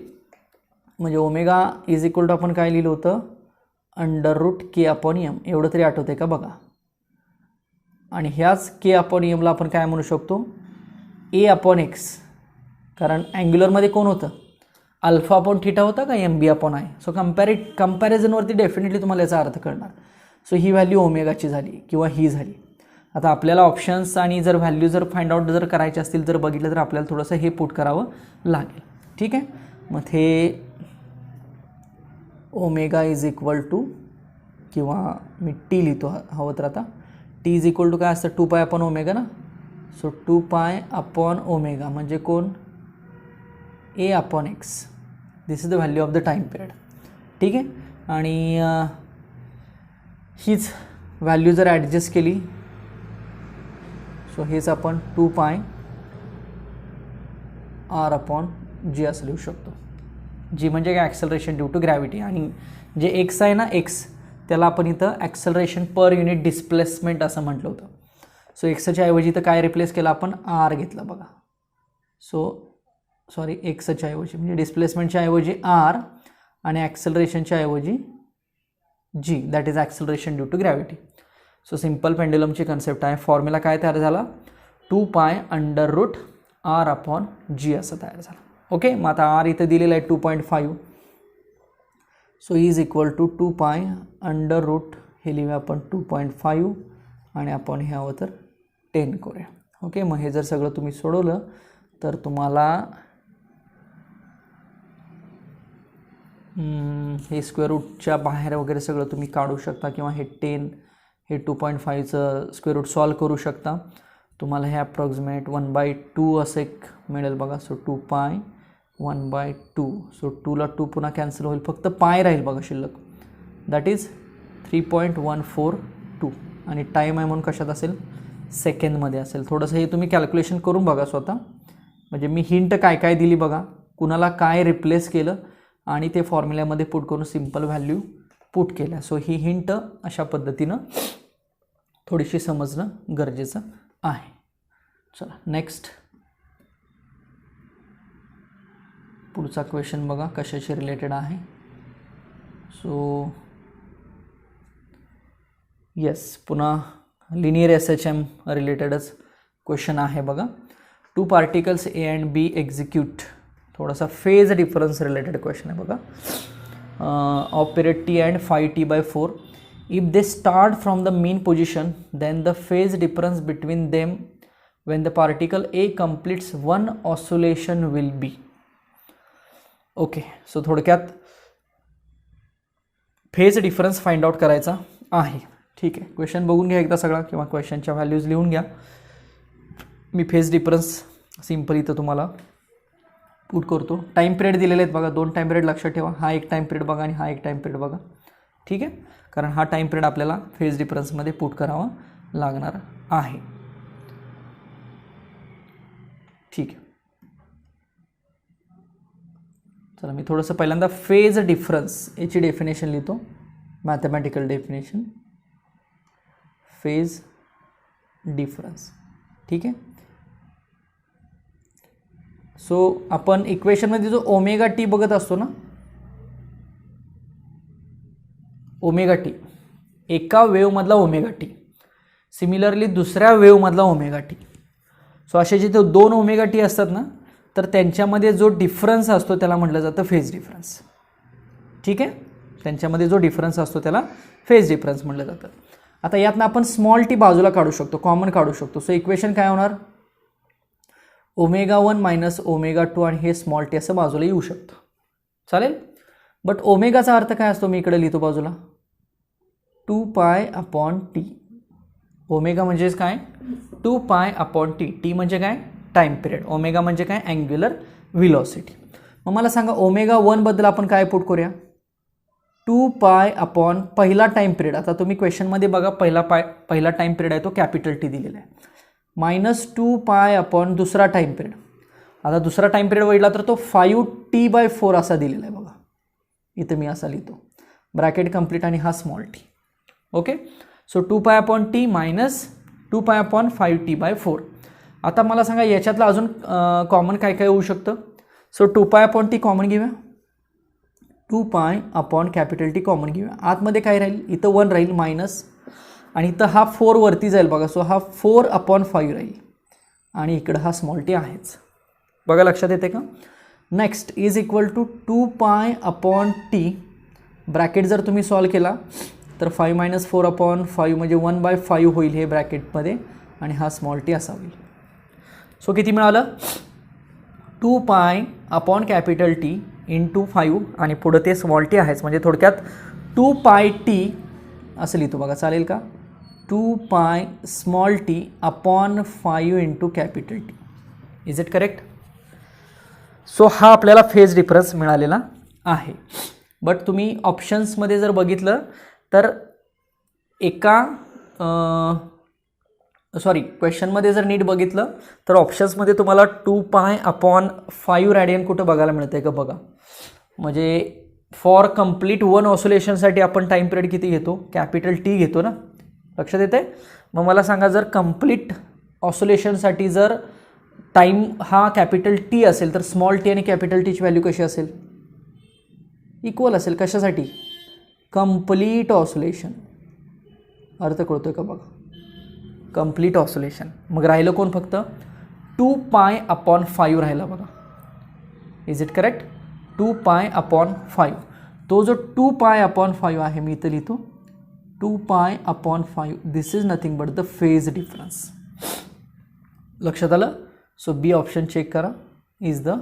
म्हणजे ओमेगा इज इक्वल टू आपण काय लिहिलं होतं √k अपॉन m. एवढं तरी आठवतं आहे का बघा. आणि ह्याच k अपॉन mला आपण काय म्हणू शकतो a अपॉन x. कारण अँग्युलरमध्ये कोण होतं अल्फा अपॉन थिटा होता का mb अपॉन I. सो कंपॅरिझनवरती डेफिनेटली तुम्हाला याचा अर्थ कळणार. सो ही व्हॅल्यू ओमेगाची झाली किंवा ही झाली. आता आपल्याला ऑप्शन्स आणि जर व्हॅल्यू जर फाइंड आउट जर करायचे असतील जर बघितलं तर आपल्याला थोडंसं हे पुट करावं लागेल. ठीक आहे. मग हे ओमेगा इज इक्वल टू किंवा मी टी लिहितो हवं तर आता. टी इज इक्वल टू काय असतं 2π अपॉन ओमेगा ना. सो 2π अपॉन ओमेगा म्हणजे कोण a upon x. This is the value of the time period. ठीक आहे. आणि हीच व्हॅल्यू जर ॲडजस्ट केली सो हेच आपण 2π r अपॉन g असं लिहू शकतो. g म्हणजे काय ॲक्सेलरेशन ड्यू टू ग्रॅव्हिटी. आणि जे x आहे ना x त्याला आपण इथं ॲक्सेलरेशन पर युनिट डिस्प्लेसमेंट असं म्हटलं होतं. सो एक्सच्या ऐवजी इथं काय रिप्लेस केलं आपण r घेतलं बघा. सो सॉरी एक्सच्या ऐवजी म्हणजे डिस्प्लेसमेंटच्या ऐवजी r आणि ॲक्सेलरेशनच्या ऐवजी g that is acceleration due to gravity. So simple पेंड्युलमची कन्सेप्ट आहे. फॉर्म्युला काय तयार झाला 2π √r अपॉन g असं तयार झालं. ओके. मग आता r इथं दिलेलं आहे 2.5. सो इज इक्वल टू 2π √ हे लिहूया आपण 2.5 आणि आपण हे हवं तर 10 करूया. ओके. मग हे जर सगळं तुम्ही सोडवलं तर तुम्हाला हे स्क्वेअर रूटच्या बाहेर वगैरे सगळं तुम्ही काढू शकता किंवा हे 10 हे 2.5चं स्क्वेअर रूट सॉल्व करू शकता. तुम्हाला हे अप्रॉक्सिमेट 1/2 असं एक मिळेल बघा. सो 2π 1/2. सो 2ला 2 पुन्हा कॅन्सल होईल. फक्त पाय राहील बघा शिल्लक. दॅट इज 3.142 आणि टाईम आहे म्हणून कशात असेल सेकंडमध्ये असेल. थोडंसं हे तुम्ही कॅल्क्युलेशन करून बघा स्वतः. म्हणजे मी हिंट काय काय दिली बघा. कुणाला काय रिप्लेस केलं आणि ते फॉर्म्युल्यामध्ये पुट करून सिंपल व्हॅल्यू पुट केल्या. सो ही हिंट अशा पद्धतीनं थोडीशी समजणं गरजेचं आहे. चला नेक्स्ट पुढचा क्वेश्चन बघा कशाशी रिलेटेड आहे. सो येस पुन्हा लिनियर SHM रिलेटेडच क्वेश्चन आहे बघा. 2 particles A and B execute. थोडासा फेज डिफरन्स रिलेटेड क्वेश्चन आहे बघा. Off period t and 5t/4 If they start from the mean position, then the phase difference between them when the particle A completes one oscillation will be. Okay, so थोडक्यात phase difference find out करायचा आहे. ठीक आहे, question बघून घ्या एकदा सगळा किंवा क्वेश्चनच्या व्हॅल्यूज लिहून घ्या. मी फेज डिफरन्स सिंपल इथं तुम्हाला पुट करतो. टाइम पिरियड दिलेले आहेत बघा, 2 टाइम पिरियड लक्षात ठेवा. हा एक टाइम पिरियड बघा आणि हा एक टाइम पिरियड बघा. ठीक आहे, कारण हा टाइम पिरियड आपल्याला फेज डिफरन्समध्ये पुट करावा लागणार आहे. ठीक आहे, चला मी थोडंसं पहिल्यांदा फेज डिफरन्स याची डेफिनेशन लिहितो. Mathematical definition phase difference. ठीक आहे, सो आपण इक्वेशनमध्ये जो ओमेगा टी बघत असतो ना, ओमेगा टी एका वेव्हमधला ओमेगा टी, सिमिलरली दुसऱ्या वेव्हमधला ओमेगा टी. सो असे जिथे 2 ओमेगा टी असतात ना, तर त्यांच्यामध्ये जो डिफरन्स असतो त्याला म्हटलं जातं फेज डिफरन्स. ठीक आहे, त्यांच्यामध्ये जो डिफरन्स असतो त्याला फेज डिफरन्स म्हटलं जातं. आता यातनं आपण स्मॉल टी बाजूला काढू शकतो, कॉमन काढू शकतो. सो इक्वेशन काय होणार, ओमेगा 1 मायनस ओमेगा 2 आणि हे स्मॉल टी असं बाजूला येऊ शकतं. चालेल, बट ओमेगाचा अर्थ काय असतो मी इकडे लिहितो बाजूला, 2 पाय अपॉन टी. ओमेगा म्हणजेच काय, 2 पाय अपॉन टी. टी म्हणजे काय, टाइम पिरियड. ओमेगा म्हणजे काय, अँग्युलर व्हेलॉसिटी. मग मला सांगा ओमेगा 1 बद्दल आपण काय पुट करूया, 2 पाय अपॉन पहिला टाइम पिरियड. आता तुम्ही क्वेश्चनमध्ये बघा पहिला टाइम पिरियड आहे तो कॅपिटल टी दिलेला आहे, मायनस 2 पाय अपॉन दुसरा टाइम पिरियड. आता दुसरा टाइम पिरियड बघितला तर तो 5t/4 असा दिलेला आहे बघा. इथं मी असा लिहितो, ब्रॅकेट कंप्लीट आणि हा small T. Okay, so 2 pi upon T minus 2 pi upon 5t/4. आता मला सांगा याच्यातलं अजून कॉमन काय काय होऊ शकतं. So 2 pi upon T common घेऊया, 2 pi upon capital T common घेऊया. आतमध्ये काय राहील, इथं 1 राहील मायनस आणि इथं हा 4 वरती जाईल बघा. सो हा 4/5 राहील आणि इकडं हा स्मॉल टी आहेच बघा, लक्षात येते का. Next is equal to 2 pi upon T, bracket जर तुम्ही सॉल्व केला तर 5 - 4/5 म्हणजे 1/5 होईल हे ब्रॅकेटमध्ये आणि हा स्मॉल टी असा होईल. सो किती मिळालं, 2 pi upon capital T into 5 आणि पुढं ते स्मॉल टी आहेच. म्हणजे थोडक्यात 2 पाय टी असं लिहितो बघा, चालेल का. 2 पाय small T upon 5 into capital T. Is it correct. So हा आपल्याला फेज डिफरन्स मिळालेला आहे. बट तुम्ही ऑप्शन्समध्ये जर बघितलं तर क्वेश्चनमध्ये जर नीट बघितलं तर ऑप्शन्समध्ये तुम्हाला 2 पाय अपॉन 5 रेडियन कुठं बघायला मिळतं का बघा. म्हणजे फॉर कंप्लीट 1 ऑसोलेशनसाठी आपण टाइम पिरियड किती घेतो, कॅपिटल टी घेतो ना, लक्षात येते. मग मला सांगा जर कंप्लीट ऑसोलेशनसाठी जर टाइम हा कॅपिटल टी असेल तर स्मॉल टी आणि कॅपिटल टीची व्हॅल्यू कशी असेल, इक्वल असेल. कशासाठी, कंप्लीट ऑसोलेशन. अर्थ कळतोय का बघा, कंप्लीट ऑसोलेशन. मग राहिलं कोण, फक्त 2 पाय अपॉन 5 राहिला बघा. Is it correct, 2 pi upon 5. तो जो 2 पाय अपॉन 5 आहे मी इथं लिहितो 2 pi upon 5. This is nothing but the phase difference. लक्षात आलं. सो बी ऑप्शन चेक करा, is the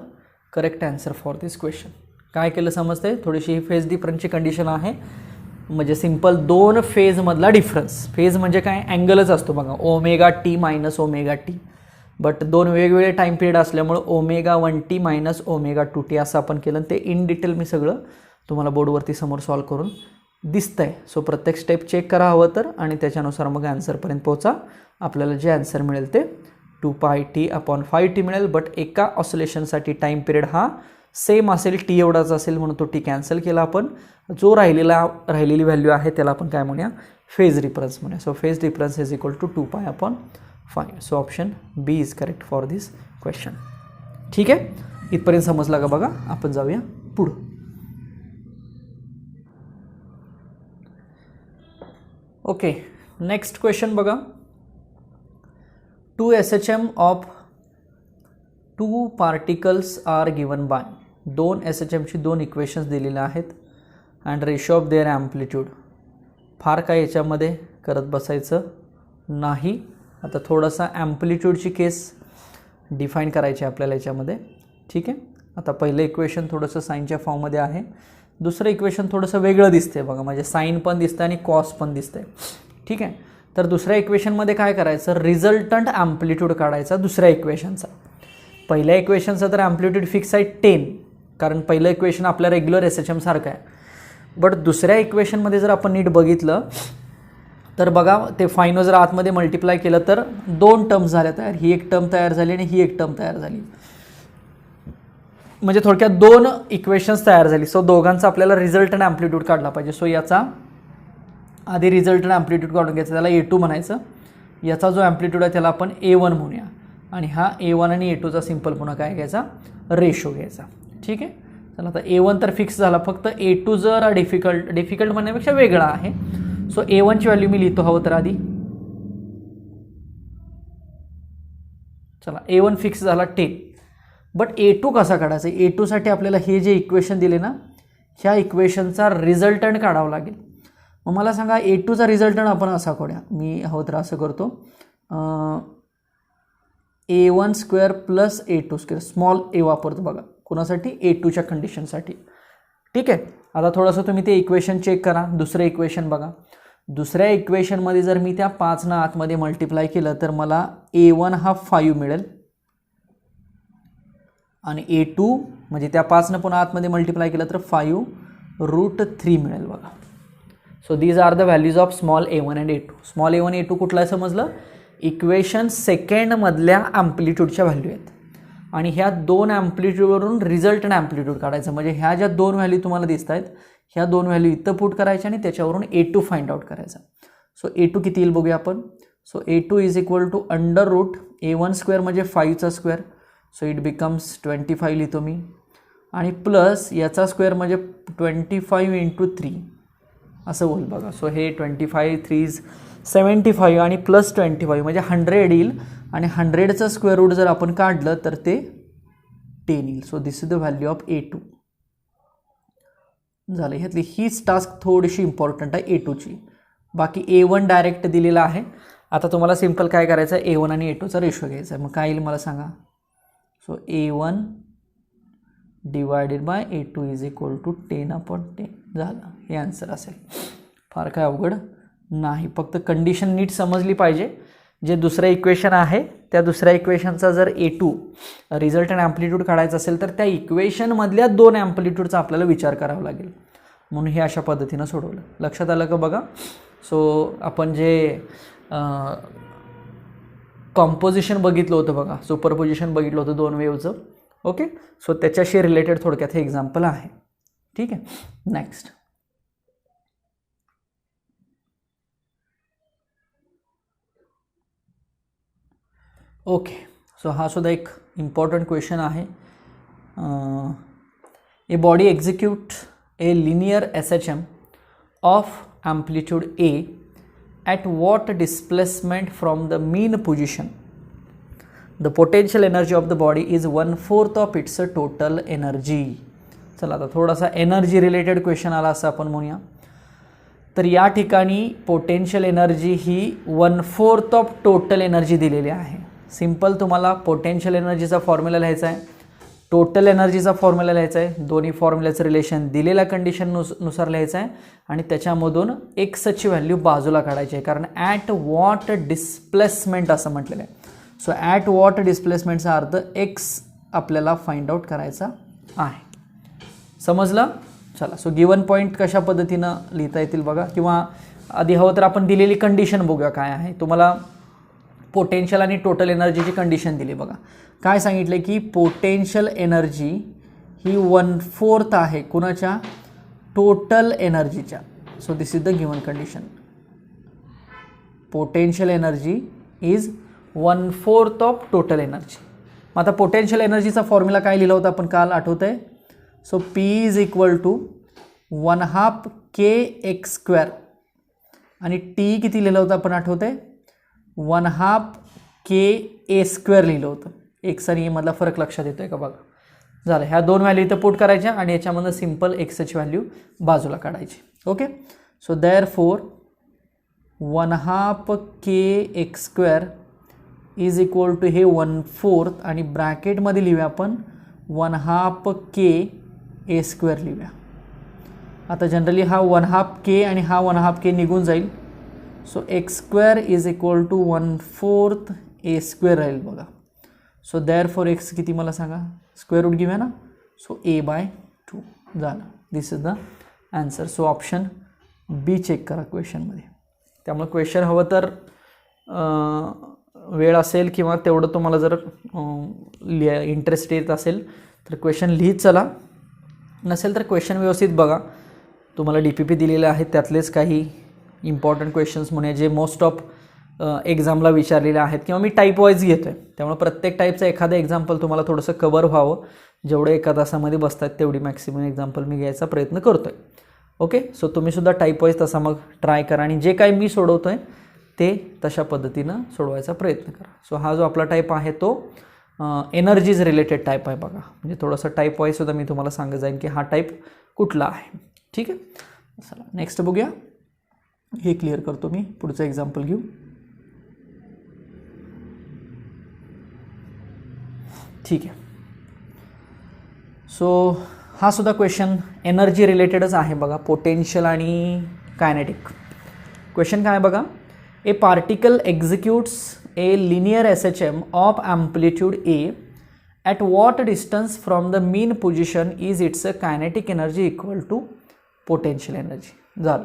correct answer for this question. काय केलं समजते, थोडीशी ही फेज डिफरन्सची कंडिशन आहे. म्हणजे सिंपल 2 फेजमधला डिफरन्स. फेज म्हणजे काय, अँगलच असतो बघा, omega T minus omega T. But 2 वेगवेगळे टाइम पिरियड असल्यामुळे omega 1t minus omega 2t असं आपण केलं. ते इन डिटेल मी सगळं तुम्हाला बोर्डवरती समोर सॉल्व करून दिसतंय. सो प्रत्येक स्टेप चेक करा हवं तर, आणि त्याच्यानुसार मग आन्सरपर्यंत पोहोचा. आपल्याला जे आन्सर मिळेल ते 2 पाय टी अपॉन 5t मिळेल. बट एका ऑसोलेशनसाठी टाइम पिरियड हा सेम असेल, टी एवढाच असेल, म्हणून तो टी कॅन्सल केला आपण. जो राहिलेली व्हॅल्यू आहे त्याला आपण काय म्हणूया, फेज डिफरन्स म्हणूया. So phase difference is equal to 2 pi upon 5. So option B is correct for this question. ठीक आहे, इथपर्यंत समजला का बघा. आपण जाऊया पुढं. ओके, नेक्स्ट क्वेश्चन बघा. 2 SHM of 2 particles are given by. 2 SHMची 2 इक्वेशन्स दिलेल्या आहेत. And ratio of their amplitude फार काय याच्यामध्ये करत बसायचं नाही. आता थोडासा ॲम्प्लिट्यूडची केस डिफाईन करायची आपल्याला याच्यामध्ये. ठीक आहे, आता पहिलं इक्वेशन थोडंसं साईनच्या फॉर्ममध्ये आहे, दुसरं इक्वेशन थोडंसं वेगळं दिसते बघा, म्हणजे साईन पण दिसतं आणि कॉस पण दिसतंय. ठीक आहे, तर दुसऱ्या इक्वेशनमध्ये काय करायचं, रिझल्टंट ॲम्प्लिट्यूड काढायचा दुसऱ्या इक्वेशनचा. पहिल्या इक्वेशनचा तर ॲम्प्लिट्यूड फिक्स आहे 10, कारण पहिलं इक्वेशन आपल्या रेग्युलर SHM सारखं आहे. बट दुसऱ्या इक्वेशनमध्ये जर आपण नीट बघितलं तर बघा, ते फाईन जर आतमध्ये मल्टिप्लाय केलं तर 2 टर्म्स झाल्या तयार. ही एक टर्म तयार झाली आणि ही एक टर्म तयार झाली, म्हणजे थोडक्यात 2 इक्वेशन्स तयार झाली. सो दोघांचा आपल्याला रिझल्टंट ॲम्प्लिट्यूड काढला पाहिजे. सो याचा आधी रिझल्टंट ॲम्प्लिट्यूड काढून घ्यायचा, त्याला A2 म्हणायचं. याचा जो ॲम्प्लिट्यूड आहे त्याला आपण A1 म्हणूया, आणि हा A1 आणि A2चा सिम्पल पुन्हा काय घ्यायचा, रेशो घ्यायचा. ठीक आहे, चला आता A1 तर फिक्स झाला, फक्त A2 जरा डिफिकल्ट म्हणण्यापेक्षा वेगळा आहे. सो A1ची व्हॅल्यू मी लिहितो हवं तर आधी. चला, A1 फिक्स झाला 10. बट A2 कसा काढायचा, A2साठी आपल्याला हे जे इक्वेशन दिले ना, ह्या इक्वेशनचा रिझल्टंट काढावा लागेल. मग मला सांगा A2चा रिझल्टंट आपण असा काढूया, मी हवं तर असं करतो, A1 square plus A2 square, small a वापरतो बघा, कोणासाठी, A2च्या कंडिशनसाठी. ठीक आहे, आता थोडंसं तुम्ही ते इक्वेशन चेक करा. दुसरं इक्वेशन बघा, दुसऱ्या इक्वेशनमध्ये जर मी त्या 5 ना आतमध्ये मल्टिप्लाय केलं तर मला A1 हा 5 मिळेल, आणि A2 म्हणजे त्या 5 न पुन्हा आतमध्ये मल्टिप्लाय केलं तर 5√3 मिळेल बघा. So these are the values of small A1 and A2. Small A1 A2 कुठला आहे समजलं, इक्वेशन सेकंडमधल्या ॲम्प्लिट्यूडच्या व्हॅल्यू आहेत, आणि ह्या 2 ॲम्प्लिट्यूडवरून रिझल्टंट ॲम्प्लिट्यूड काढायचं. म्हणजे ह्या ज्या 2 व्हॅल्यू तुम्हाला दिसत आहेत, ह्या 2 व्हॅल्यू इथं पुट करायच्या आणि त्याच्यावरून A2 फाइंड आउट करायचा. सो A2 किती येईल बघूया आपण. So A2 is equal to under root A1 square म्हणजे 5चा स्क्वेअर, सो इट बिकम्स 25 लिहितो मी, आणि प्लस याचा स्क्वेअर म्हणजे 25 × 3 असं होईल बघा. सो हे 25 3 75 आणि प्लस 25 म्हणजे 100 येईल, आणि 100चं स्क्वेअर रूट जर आपण काढलं तर ते 10 येईल. So this is the value of A2 झालं. ह्यातली हीच टास्क थोडीशी इम्पॉर्टंट आहे A2ची. बाकी A1 डायरेक्ट दिलेला आहे. आता तुम्हाला सिम्पल काय करायचं आहे, A1 आणि A2चा रेशो घ्यायचा आहे. मग काय येईल मला सांगा. So A1 divided by A2 is equal to 10/10 झालं. हे आन्सर असेल. फार काय अवघड नाही, फक्त कंडिशन नीट समजली पाहिजे. जे दुसरं इक्वेशन आहे त्या दुसऱ्या इक्वेशनचा जर A2 रिझल्ट अँड ॲम्प्लिट्यूड काढायचा असेल तर त्या इक्वेशनमधल्या 2 ॲम्प्लिट्यूडचा आपल्याला विचार करावा लागेल. म्हणून हे अशा पद्धतीनं सोडवलं. लक्षात आलं का बघा. सो आपण जे कॉम्पोजिशन बघितलं होतं बघा, सुपरपोजिशन बघितलं होतं 2 वेव्हचं. ओके, सो त्याच्याशी रिलेटेड थोडक्यात हे एक्झाम्पल आहे. ठीक आहे, नेक्स्ट. ओके, सो हा सुद्धा एक इम्पॉर्टंट क्वेश्चन आहे. A body execute A linear SHM of amplitude A at what displacement from the mean position the potential energy of the body is 1/4 of its total energy. चला आता थोडासा energy related question आला असं आपण म्हणूया. तर या ठिकाणी potential energy he 1/4 of total energy दिलेली आहे. सिंपल तुम्हाला पोटेन्शियल एनर्जीचा फॉर्म्युला लिहायचा आहे, टोटल एनर्जीचा फॉर्म्युला लिहायचा आहे. दोन्ही फॉर्म्युल्याचं रिलेशन दिलेल्या कंडिशननुसार लिहायचं आहे, आणि त्याच्यामधून एक्सची व्हॅल्यू बाजूला काढायची आहे, कारण ॲट वॉट डिस्प्लेसमेंट असं म्हटलेलं आहे. सो ॲट वॉट डिस्प्लेसमेंटचा अर्थ एक्स आपल्याला फाइंड आउट करायचा आहे. समजलं. चला, सो गिवन पॉईंट कशा पद्धतीनं लिहिता येतील बघा, किंवा आधी हवं तर आपण दिलेली कंडिशन बघूया काय आहे. तुम्हाला पोटेन्शियल आणि टोटल एनर्जीची कंडिशन दिली बघा. काय सांगितलं की पोटेन्शियल एनर्जी ही 1/4 आहे कुणाच्या, टोटल एनर्जीच्या. So this is the given condition. Potential energy is 1/4 of total energy. मग आता पोटेन्शियल एनर्जीचा फॉर्म्युला काय लिहिला होता आपण काल, आठवतंय. So P is equal to 1/2 kx², आणि T किती लिहिलं होतं आपण आठवतंय, 1/2 ka² लिहिलं होतं. एक्स आणि मधला फरक लक्षात येतोय का बघा. झालं, ह्या 2 व्हॅल्यू इथं पुट करायच्या आणि याच्यामधनं सिंपल एक्सची व्हॅल्यू बाजूला काढायची. Okay, so therefore 1/2 kx² is equal to हे 1/4 आणि ब्रॅकेटमध्ये लिहूया आपण 1/2 ka² लिहूया. आता जनरली हा 1/2 k आणि हा 1/2 k निघून जाईल. So x² is equal to 1/4 a² राहील बघा. सो देअर फॉर एक्स किती मला सांगा, स्क्वेअर रूट घेऊया ना. सो a/2 झालं. This is the answer. So option B check करा क्वेश्चनमध्ये. त्यामुळे क्वेश्चन हवं तर वेळ असेल किंवा तेवढं तुम्हाला जर इंटरेस्ट येत असेल तर क्वेश्चन लिहित चला, नसेल तर क्वेश्चन व्यवस्थित बघा. तुम्हाला DPP दिलेले आहेत त्यातलेच काही इम्पॉर्टंट क्वेश्चन्स म्हणूया जे मोस्ट ऑफ एक्झामला विचारलेले आहेत किंवा मी टाईप वाईज घेतो आहे. त्यामुळे प्रत्येक टाईपचं एखादं एक्झाम्पल तुम्हाला थोडंसं कवर व्हावं. जेवढे एका तासामध्ये बसतात तेवढी मॅक्सिमम एक्झाम्पल मी घ्यायचा प्रयत्न करतो आहे. ओके. सो तुम्हीसुद्धा टाईप वाईज तसा मग ट्राय करा आणि जे काही मी सोडवतो आहे ते तशा पद्धतीनं सोडवायचा प्रयत्न करा. सो हा जो आपला टाईप आहे तो एनर्जीज रिलेटेड टाईप आहे बघा. म्हणजे थोडंसं टाईप वाईजसुद्धा मी तुम्हाला सांगत जाईन की हा टाईप कुठला आहे. ठीक आहे. चला नेक्स्ट बघूया. हे क्लिअर करतो मी, पुढचं एक्झाम्पल घेऊ. ठीक आहे. सो हा सुद्धा क्वेश्चन एनर्जी रिलेटेडच आहे बघा, पोटेन्शियल आणि कायनेटिक. क्वेश्चन काय बघा, a particle executes a linear SHM of amplitude A at what distance from the mean position is its kinetic energy equal to potential energy. झालं.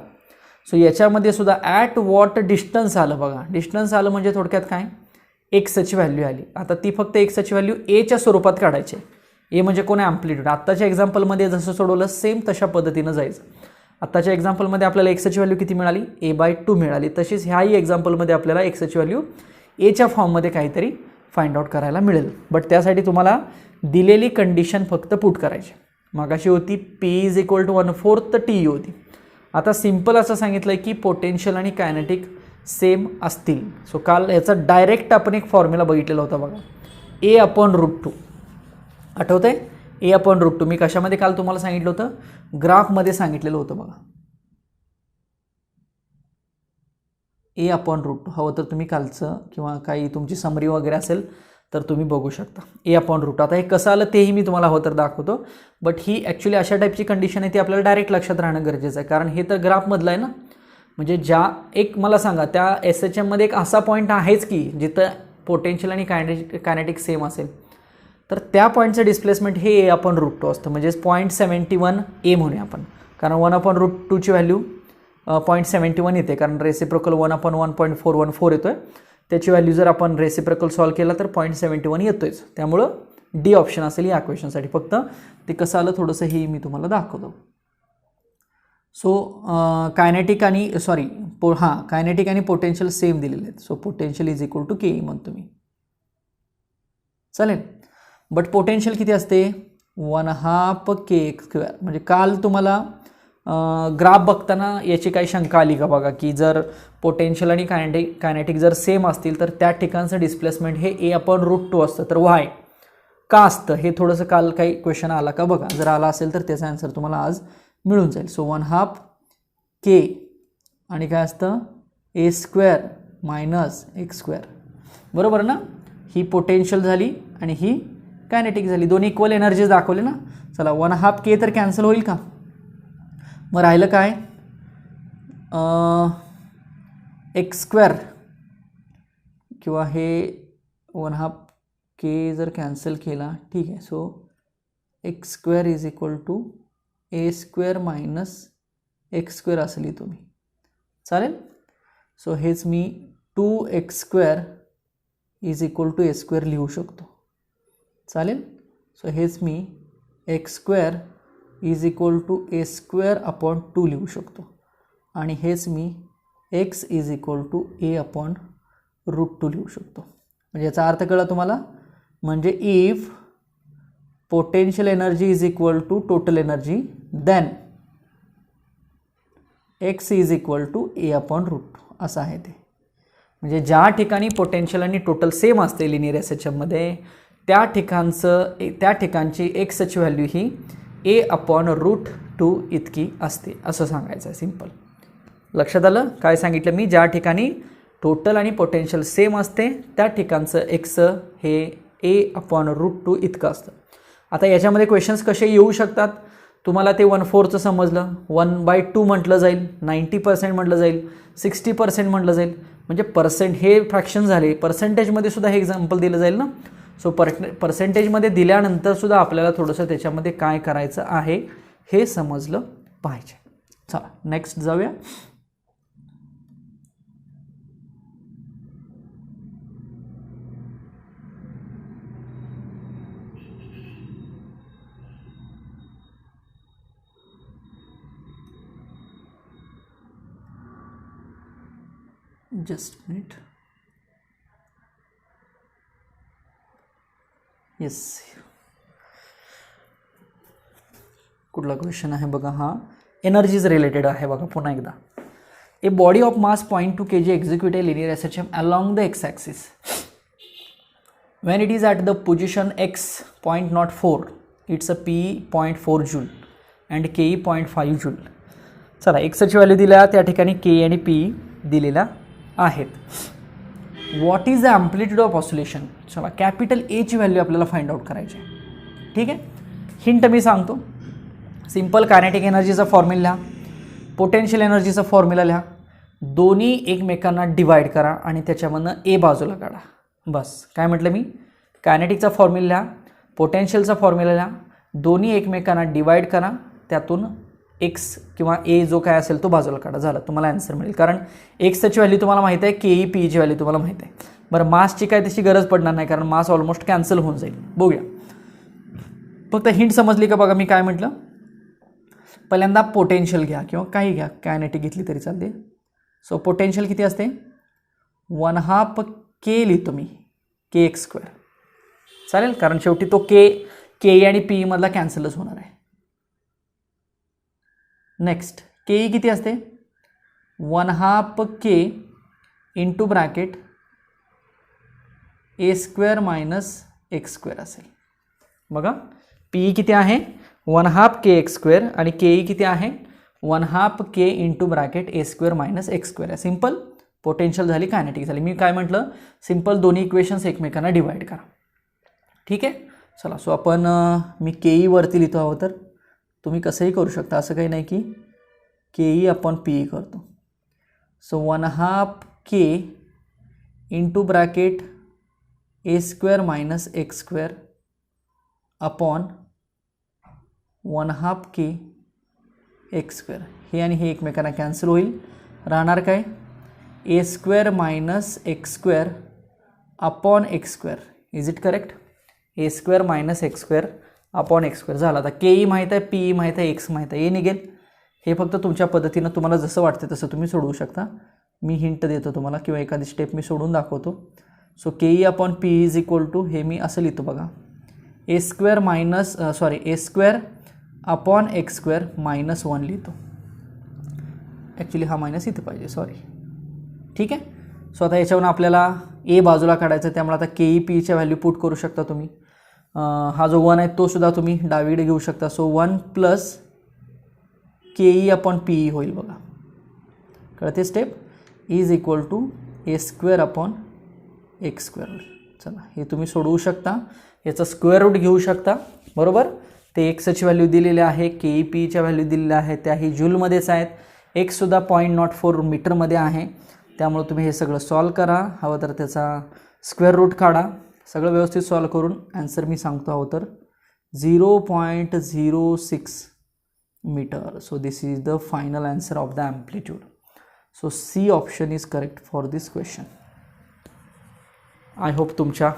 सो याच्यामध्ये सुद्धा ॲट वॉट डिस्टन्स आलं बघा. Distance आलं म्हणजे थोडक्यात काय, एक्सची व्हॅल्यू आली. आता ती फक्त एक्सची व्हॅल्यू एच्या स्वरूपात काढायची. ए म्हणजे कोण ॲम्प्लिट्यूड. आत्ताच्या एक्झाम्पलमध्ये जसं सोडवलं सेम तशा पद्धतीनं जायचं. आत्ताच्या एक्झाम्पलमध्ये आपल्याला एक्सची व्हॅल्यू किती मिळाली, a/2 मिळाली. तशीच ह्याही एक्झाम्पलमध्ये आपल्याला एक्सची व्हॅल्यू एच्या फॉर्ममध्ये काहीतरी फाइंड आउट करायला मिळेल. बट त्यासाठी तुम्हाला दिलेली कंडिशन फक्त पुट करायची. मागाशी होती p is equal to 1/4 t होती. आता सिम्पल असं सांगितलं आहे की पोटेन्शियल आणि कायनेटिक सेम असतील. सो काल याचा डायरेक्ट आपण एक फॉर्म्युला बघितलेला होता बघा, a/√2. आठवतं आहे, a/√2. मी कशामध्ये काल तुम्हाला सांगितलं होतं, ग्राफमध्ये सांगितलेलं होतं बघा. a/√2 हवं तर तुम्ही कालचं किंवा काही तुमची समरी वगैरे असेल तर तुम्ही बघू शकता. a/√2. आता हे कसं आलं तेही मी तुम्हाला हवं तर दाखवतो. बट ही ॲक्च्युली अशा टाईपची कंडिशन आहे ती आपल्याला डायरेक्ट लक्षात राहणं गरजेचं आहे, कारण हे तर ग्राफमधलं आहे ना. म्हणजे ज्या एक मला सांगा त्या SHMमध्ये एक असा पॉईंट आहेच की जिथं पोटेन्शियल आणि कायनेटिक सेम असेल, तर त्या पॉईंटचं डिस्प्लेसमेंट हे a/√2 असतं. म्हणजे 0.71 a म्हणूया आपण, कारण 1/√2ची व्हॅल्यू 0.71 येते, कारण रेसिप्रोकल 1/1.414 येतो आहे. त्याची व्हॅल्यू जर आपण रेसिप्रोकल सॉल्व केला तर 0.71 येतोच. त्यामुळं डी ऑप्शन असेल या क्वेश्चनसाठी. फक्त ते कसं आलं थोडंसं हे मी तुम्हाला दाखवतो. सो कायनेटिक आणि पोटेन्शियल सेम दिलेले आहेत. So potential is equal to K म्हणतो मी. चालेल. बट पोटेन्शियल किती असते, 1/2 kx². म्हणजे काल तुम्हाला ग्राफ बघताना याची काही शंका आली का बघा, की जर पोटेन्शियल आणि कायनेटिक जर सेम असतील तर त्या ठिकाणचं डिस्प्लेसमेंट हे a/√2 असतं. तर वाय का असतं हे थोडंसं काल काही क्वेश्चन आला का बघा. जर आला असेल तर त्याचा आन्सर तुम्हाला आज मिळून जाईल. सो 1/2 k आणि काय असतं a² - x². बरोबर ना. ही पोटेन्शियल झाली आणि ही कायनेटिक झाली. दोन्ही इक्वल एनर्जीज दाखवले ना. चला 1/2 k तर कॅन्सल होईल का, मग राहिलं काय x² किंवा हे 1/2 k जर कॅन्सल केला, ठीक आहे. So x² is equal to a² - x² असं लिहितो मी. चालेल. सो हेच मी 2x² is equal to a² लिहू शकतो. चालेल. सो हेच मी x² is equal to a²/2 लिहू शकतो आणि हेच मी x is equal to a/√2 लिहू शकतो. म्हणजे याचा अर्थ कळला तुम्हाला. म्हणजे if potential energy is equal to total energy then x is equal to a/√2 असं आहे ते. म्हणजे ज्या ठिकाणी पोटेन्शियल आणि टोटल सेम असते लिनियर SHMमध्ये त्या ठिकाणची एक्सची व्हॅल्यू ही a/√2 इतकी असते असं सांगायचं आहे. सिंपल. लक्षात आलं काय सांगितलं मी? ज्या ठिकाणी टोटल आणि पोटेन्शियल सेम असते त्या ठिकाणचं एक्स हे a/√2 इतकं असतं. आता याच्यामध्ये क्वेश्चन्स कसे येऊ शकतात? तुम्हाला ते 1/4 समजलं, 1/2 म्हटलं जाईल, 90% म्हटलं जाईल, 60% म्हटलं जाईल. म्हणजे पर्सेंट हे फ्रॅक्शन झाले, पर्सेंटेजमध्ये सुद्धा हे एक्झाम्पल दिलं जाईल ना. सो पर्सेंटेजमध्ये दिल्यानंतर सुद्धा आपल्याला थोडंसं त्याच्यामध्ये काय करायचं आहे हे समजलं पाहिजे. चला नेक्स्ट जाऊया. Just minute. येस, कुठला क्वेश्चन आहे बघा. हा एनर्जीज रिलेटेड आहे बघा. पुन्हा एकदा, a body of mass 0.2 kg execute A linear SHM along the x axis when it is at the position x 0.04 it's a p 0.4 joule and ke 0.5 joule. चला एक्सची value दिल्या, त्या ठिकाणी के आणि पी दिलेल्या आहेत. What is the amplitude of oscillation? चला capital एची value आपल्याला फाइंड आउट करायची आहे. ठीक आहे, हिंट मी सांगतो. सिंपल कायनेटिक एनर्जीचा फॉर्म्युला लिहा, पोटेन्शियल एनर्जीचा फॉर्म्युला लिहा, दोन्ही एकमेकांना डिवाइड करा आणि त्याच्यामधनं ए बाजूला काढा. बस काय म्हटलं मी? कायनेटिकचा फॉर्म्युला लिहा, पोटेन्शियलचा फॉर्म्युला लिहा, दोन्ही एकमेकांना डिवाइड करा, त्यातून एक्स किंवा ए जो काय असेल तो बाजूला काढा. झालं, तुम्हाला आन्सर मिळेल. कारण एक्सची व्हॅल्यू तुम्हाला माहिती आहे, के पीची व्हॅल्यू तुम्हाला माहिती आहे. बरं, मासची काय तशी गरज पडणार नाही कारण मास ऑलमोस्ट कॅन्सल होऊन जाईल. बघूया, फक्त हिंट समजली का बघा मी काय म्हटलं. पहिल्यांदा पोटेन्शियल घ्या किंवा काही घ्या, कायनेटिक घेतली तरी चालते. सो पोटेन्शियल किती असते? 1/2 के लिहितो मी, kx². चालेल, कारण शेवटी तो के आणि पी मधला कॅन्सलच होणार आहे. नेक्स्ट, के किती असते? 1/2 K into bracket a² - x² असेल. बघा, पी किती आहे? 1/2 kx² आणि के किती आहे? 1/2 K into bracket a² - x² आहे. सिंपल पोटेन्शियल झाली, कायनेटिक झाली. मी काय म्हटलं? सिंपल दोन्ही इक्वेशन्स एकमेकांना डिवाइड करा. ठीक आहे, चला. सो आपण मी के वरती लिहितो आहोत, तर तुम्ही कसंही करू शकता, असं काही नाही की के अपॉन पी करतो. So 1/2 K into bracket a² - x² upon 1/2 K x². हे आणि हे एकमेकांना कॅन्सल होईल. राहणार काय? a² - x² upon x². Is it correct? a² - x² upon x². झालं. आता के माहीत आहे, पी माहीत आहे, एक्स माहीत आहे, हे निघेल. हे फक्त तुमच्या पद्धतीनं तुम्हाला जसं वाटतं तसं तुम्ही सोडवू शकता. मी हिंट देतो तुम्हाला किंवा एखादी स्टेप मी सोडून दाखवतो. So K upon P is equal to, हे मी असं लिहितो बघा, a² अपॉन x² -1 लिहितो. ॲक्च्युली हा मायनस इथे पाहिजे, सॉरी. ठीक आहे, सो आता याच्यावरून आपल्याला ए बाजूला काढायचं, त्यामुळे आता के पीच्या व्हॅल्यू पुट करू शकता तुम्ही. हा जो 1 आहे तो सुद्धा तुम्ही डावीकडे घेऊ शकता. सो 1 + के अपॉन पी होईल बघा. कळते step? Is equal to a² upon x². चला, हे तुम्ही सोडवू शकता. याचा स्क्वेअर रूट घेऊ शकता, बरोबर. ते एक्सची व्हॅल्यू दिलेली आहे, के पीच्या व्हॅल्यू दिलेल्या आहेत, त्याही जूलमध्येच आहेत. एक्ससुद्धा 0.04 मीटरमध्ये आहे. त्यामुळे तुम्ही हे सगळं सॉल्व करा. हवं तर त्याचा स्क्वेअर रूट काढा. सगळं व्यवस्थित सॉल्व करून आन्सर मी सांगतो आहोत, तर 0.06 metre. So this is the final answer of the amplitude. So C option is correct for this question. I hope तुमच्या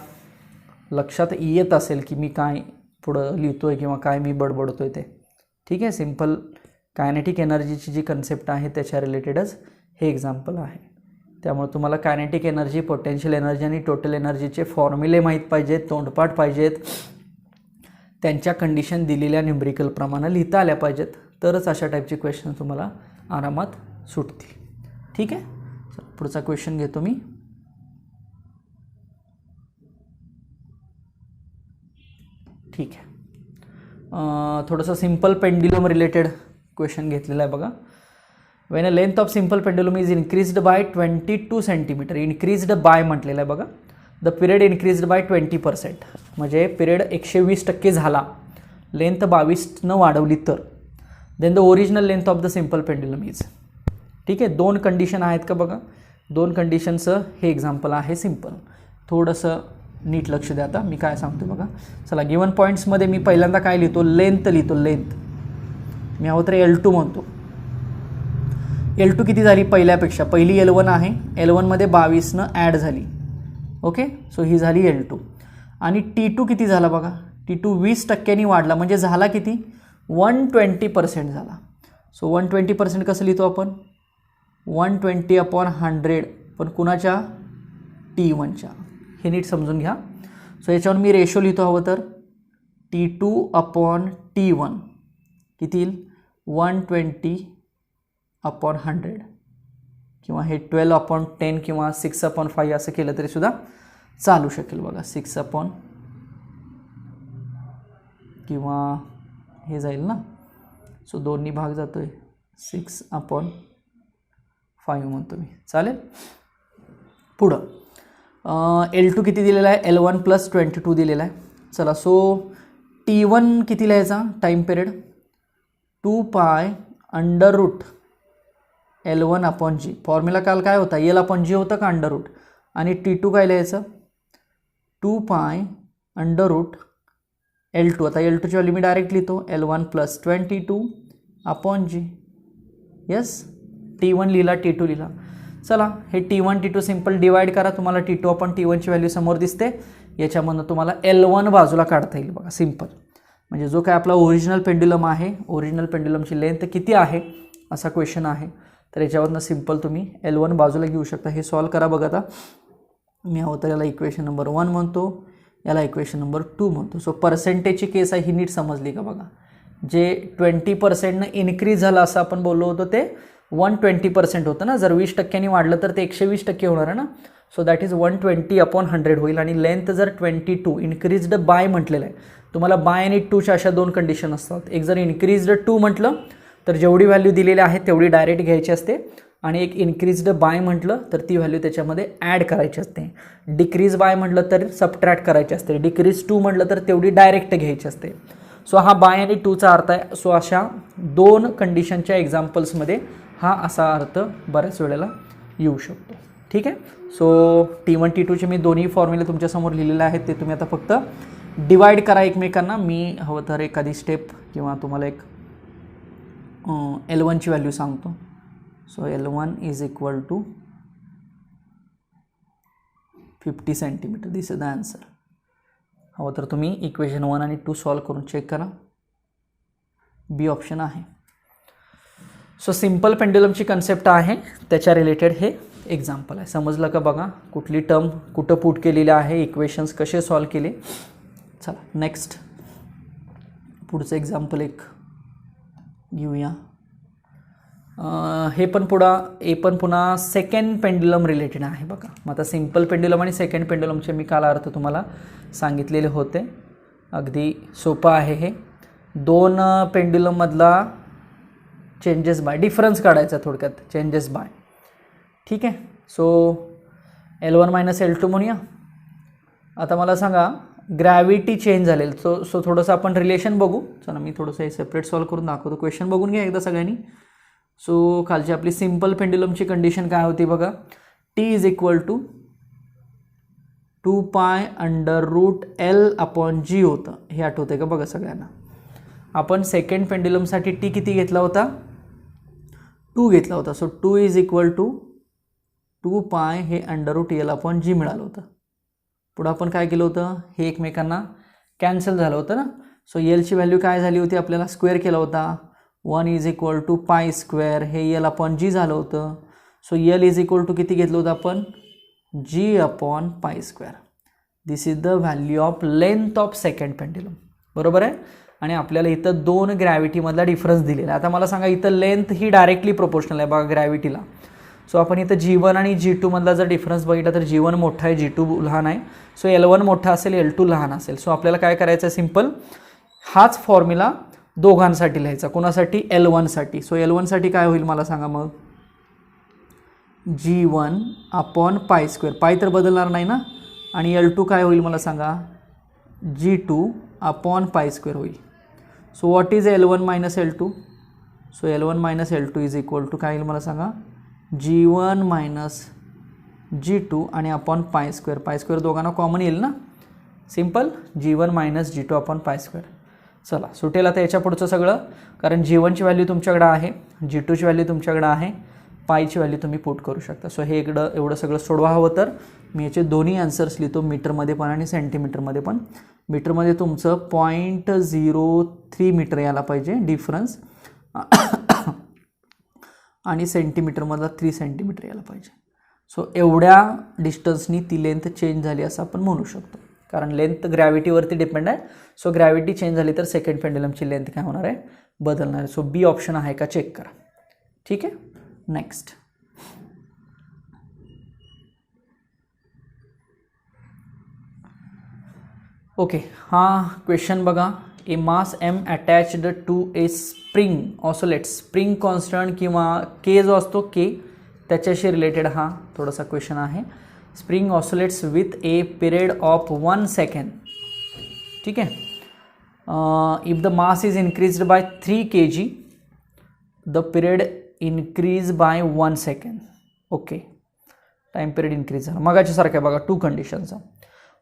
लक्षात येत असेल की मी काय पुढं लिहितो आहे किंवा काय मी बडबडतो आहे ते. ठीक आहे, सिम्पल कायनेटिक एनर्जीची जी कन्सेप्ट आहे त्याच्या रिलेटेडच हे एक्झाम्पल आहे. त्यामुळे तुम्हाला कायनेटिक एनर्जी, पोटेन्शियल एनर्जी आणि टोटल एनर्जीचे फॉर्म्युले माहीत पाहिजेत, तोंडपाठ पाहिजेत, त्यांच्या कंडिशन दिलेल्या न्यूमरिकल प्रमाणे लिहिता आल्या पाहिजेत, तरच अशा टाईपचे क्वेश्चन तुम्हाला आरामात सुटतील. ठीक आहे, पुढचा क्वेश्चन घेतो मी. ठीक आहे, थोडंसं सिंपल पेंड्युलम रिलेटेड क्वेश्चन घेतलेला आहे बघा. When a length of simple pendulum is increased by 22 centimetre, increased by म्हटलेलं आहे बघा, द पिरियड इन्क्रीज्ड बाय 20%, म्हणजे पिरियड 120% झाला, लेंथ 22 वाढवली तर, then the original length of the simple pendulum is. ठीक आहे, 2 कंडिशन आहेत का बघा, 2 कंडिशनचं हे एक्झाम्पल आहे सिम्पल. थोडंसं नीट लक्ष द्या. आता मी काय सांगतो बघा. चला, गिवन पॉईंट्समध्ये मी पहिल्यांदा काय लिहितो, लेंथ लिहितो. लेंथ मी हवं तर L2 म्हणतो. L2 किती झाली पहिल्यापेक्षा, पहिली L1 आहे, L1मध्ये 22 ॲड झाली. ओके, सो ही झाली L2. आणि T2 किती झाला बघा, T2 20% वाढला, म्हणजे झाला किती, 120% झाला. सो 120% कसं लिहितो आपण, 120/100, पण कुणाच्या, T1च्या. हे नीट समजून घ्या. सो याच्यावर मी रेशो लिहितो हवं तर, T2/T1 किती येईल, 120/100, किंवा हे 12/10 किंवा 6/5 असं केलं तरी सुद्धा चालू शकेल बघा. 6 किंवा हे जाईल ना, सो 2नी भाग जातोय, 6/5 म्हणतो मी, चालेल. पुढं L2 किती दिलेला आहे, L1 + 22 दिलेला आहे. चला, सो T1 किती लिहायचा टाईम पिरियड, 2π√L1/G. फॉर्म्युला काल काय होता, L/G होतं का √, आणि T2 काय लिहायचं, 2π√L2. आता L2ची व्हॅल्यू मी डायरेक्ट लिहितो, L1 + 22/G. येस, T1 लिहिला, T2 लिहिला. चला, हे T1 T2 सिम्पल डिवाइड करा, तुम्हाला T2/T1ची व्हॅल्यू समोर दिसते. याच्यामधून तुम्हाला L1 बाजूला काढता येईल बघा, सिम्पल. म्हणजे जो काय आपला ओरिजिनल पेंड्युलम आहे, ओरिजिनल पेंड्युलमची लेंथ किती आहे असा क्वेश्चन आहे, तर याच्यावरनं सिम्पल तुम्ही L1 बाजूला घेऊ शकता. हे सॉल्व करा बघा. आता मी हवं तर याला इक्वेशन नंबर 1 म्हणतो, याला इक्वेशन नंबर 2 म्हणतो. सो पर्सेंटेजची केस आहे, ही नीट समजली का बघा. जे 20%नं इन्क्रीज झालं असं आपण बोललो होतो ते 120% होतं ना. जर 20%नी वाढलं तर ते 120% होणार आहे ना. सो दॅट इज 120/100 होईल. आणि लेंथ जर 22 इन्क्रीज्ड बाय म्हटलेलं आहे, तुम्हाला बाय आणि 2च्या अशा 2 कंडिशन असतात. एक जर इन्क्रीज्ड 2 म्हटलं तर जेवढी व्हॅल्यू दिलेली आहे तेवढी डायरेक्ट घ्यायची असते, आणि एक इन्क्रीज्ड बाय म्हटलं तर ती व्हॅल्यू त्याच्यामध्ये ॲड करायची असते. डिक्रीज बाय म्हटलं तर सबट्रॅक्ट करायची असते. डिक्रीज 2 म्हटलं तर तेवढी डायरेक्ट घ्यायची असते. सो हा बाय आणि 2चा अर्थ आहे. सो अशा 2 कंडिशनच्या एक्झाम्पल्समध्ये हा असा अर्थ बऱ्याच वेळेला येऊ शकतो. ठीक आहे. सो T1 T2चे मी दोन्ही फॉर्म्युले तुमच्यासमोर लिहिलेले आहेत, ते तुम्ही आता फक्त डिवाइड करा एकमेकांना. मी हवं तर एखादी स्टेप किंवा तुम्हाला एक L1ची व्हॅल्यू सांगतो. So L1 is equal to 50 centimetre. This is the answer. हवं तर तुम्ही इक्वेशन 1 आणि 2 सॉल्व करून चेक करा. बी ऑप्शन आहे. सो सिम्पल पेंड्युलमची कन्सेप्ट आहे, त्याच्या रिलेटेड हे एक्झाम्पल आहे. समजलं का बघा, कुठली टर्म कुठं पुट केलेली आहे, इक्वेशन्स कसे सॉल्व केले. चला नेक्स्ट पुढचं एक्झाम्पल एक घेऊया. हे पण पुन्हा सेकंड पेंड्युलम रिलेटेड आहे बघा. मग आता सिम्पल पेंड्युलम आणि सेकंड पेंड्युलमचे मी काल अर्थ तुम्हाला सांगितलेले होते. अगदी सोपं आहे हे. 2 पेंड्युलममधला चेंजेस बाय, डिफरन्स काढायचा थोडक्यात, चेंजेस बाय. ठीक आहे. सो L1 - L2 म्हणूया. आता मला सांगा, ग्रॅव्हिटी चेंज झालेली. सो थोडंसं आपण रिलेशन बघू. चला, मी थोडंसं हे सेपरेट सॉल्व करून दाखवतो. क्वेश्चन बघून घ्या एकदा सगळ्यांनी. सो खालची आपली सिम्पल पेंड्युलमची कंडिशन काय होती बघा. T is equal to 2π√L/G होतं. हे आठवते का बघा सगळ्यांना. आपण सेकंड पेंड्युलमसाठी T किती घेतला होता, 2 घेतला होता. सो 2 इज इक्वल टू 2π हे √L/G मिळालं होतं. पुढं आपण काय केलं होतं, हे एकमेकांना कॅन्सल झालं होतं ना. सो Lची व्हॅल्यू काय झाली होती, आपल्याला स्क्वेअर केला होता. 1 इज इक्वल टू π², हे L/G झालं होतं. So L is equal to किती घेतलं होतं आपण, G/π². This is the value of length of second pendulum. बरोबर आहे. आणि आपल्याला इथं 2 ग्रॅव्हिटीमधला डिफरन्स दिलेला आहे. आता मला सांगा, इथं लेंथ ही डायरेक्टली प्रोपोर्शनल आहे बघा ग्रॅव्हिटीला. सो आपण इथं G1 आणि G2 मधला जर डिफरन्स बघितला तर G1 मोठा आहे, G2 लहान आहे. सो L1 मोठा असेल, L2 लहान असेल. सो आपल्याला काय करायचं आहे, सिम्पल हाच फॉर्म्युला दोघांसाठी लिहायचा. कोणासाठी? L1साठी. सो L1साठी काय होईल मला सांगा मग? G1 अपॉन पाय स्क्वेअर, पाय तर बदलणार नाही ना, आणि L2 काय होईल मला सांगा? G2 अपॉन पाय स्क्वेअर होईल. So what is L1 minus L2? So L1 minus L2 is equal to काय येईल मला सांगा? G1 मायनस G2 आणि upon pi square. Pi square दोघांना कॉमन येईल ना, simple. G1 minus G2 upon pi square. चला सुटेल आता याच्या पुढचं सगळं, कारण G1ची व्हॅल्यू तुमच्याकडे आहे, G2ची व्हॅल्यू तुमच्याकडे आहे, पायची व्हॅल्यू तुम्ही पुट करू शकता. सो हे एवढं सगळं सोडवा हवं तर मी याचे दोन्ही आन्सर्स लिहितो, मीटरमध्ये पण आणि सेंटीमीटरमध्ये पण. मीटरमध्ये तुमचं 0.03 मीटर यायला पाहिजे डिफरन्स, आणि सेंटीमीटरमधला 3 सेंटीमीटर यायला पाहिजे. सो एवढ्या डिस्टन्सनी ती लेंथ चेंज झाली असं आपण म्हणू शकतो, कारण लेंथ ग्रॅव्हिटीवरती डिपेंड आहे. सो ग्रॅव्हिटी चेंज झाली तर सेकंड पेंडुलमची लेंथ काय होणार आहे? बदलणार आहे. सो बी ऑप्शन आहे का चेक करा. ठीक आहे, नेक्स्ट. ओके, हा क्वेश्चन बघा. A mass M attached to a spring oscillate. Spring constant किंवा के जो असतो के त्याच्याशी रिलेटेड हा थोडासा क्वेश्चन आहे. Spring oscillates with a period of 1 second. ठीक आहे. If the mass is increased by 3 kg the period increase by 1 second. Okay, time period increase झाला मगाच्या सारखं बघा. 2 conditions.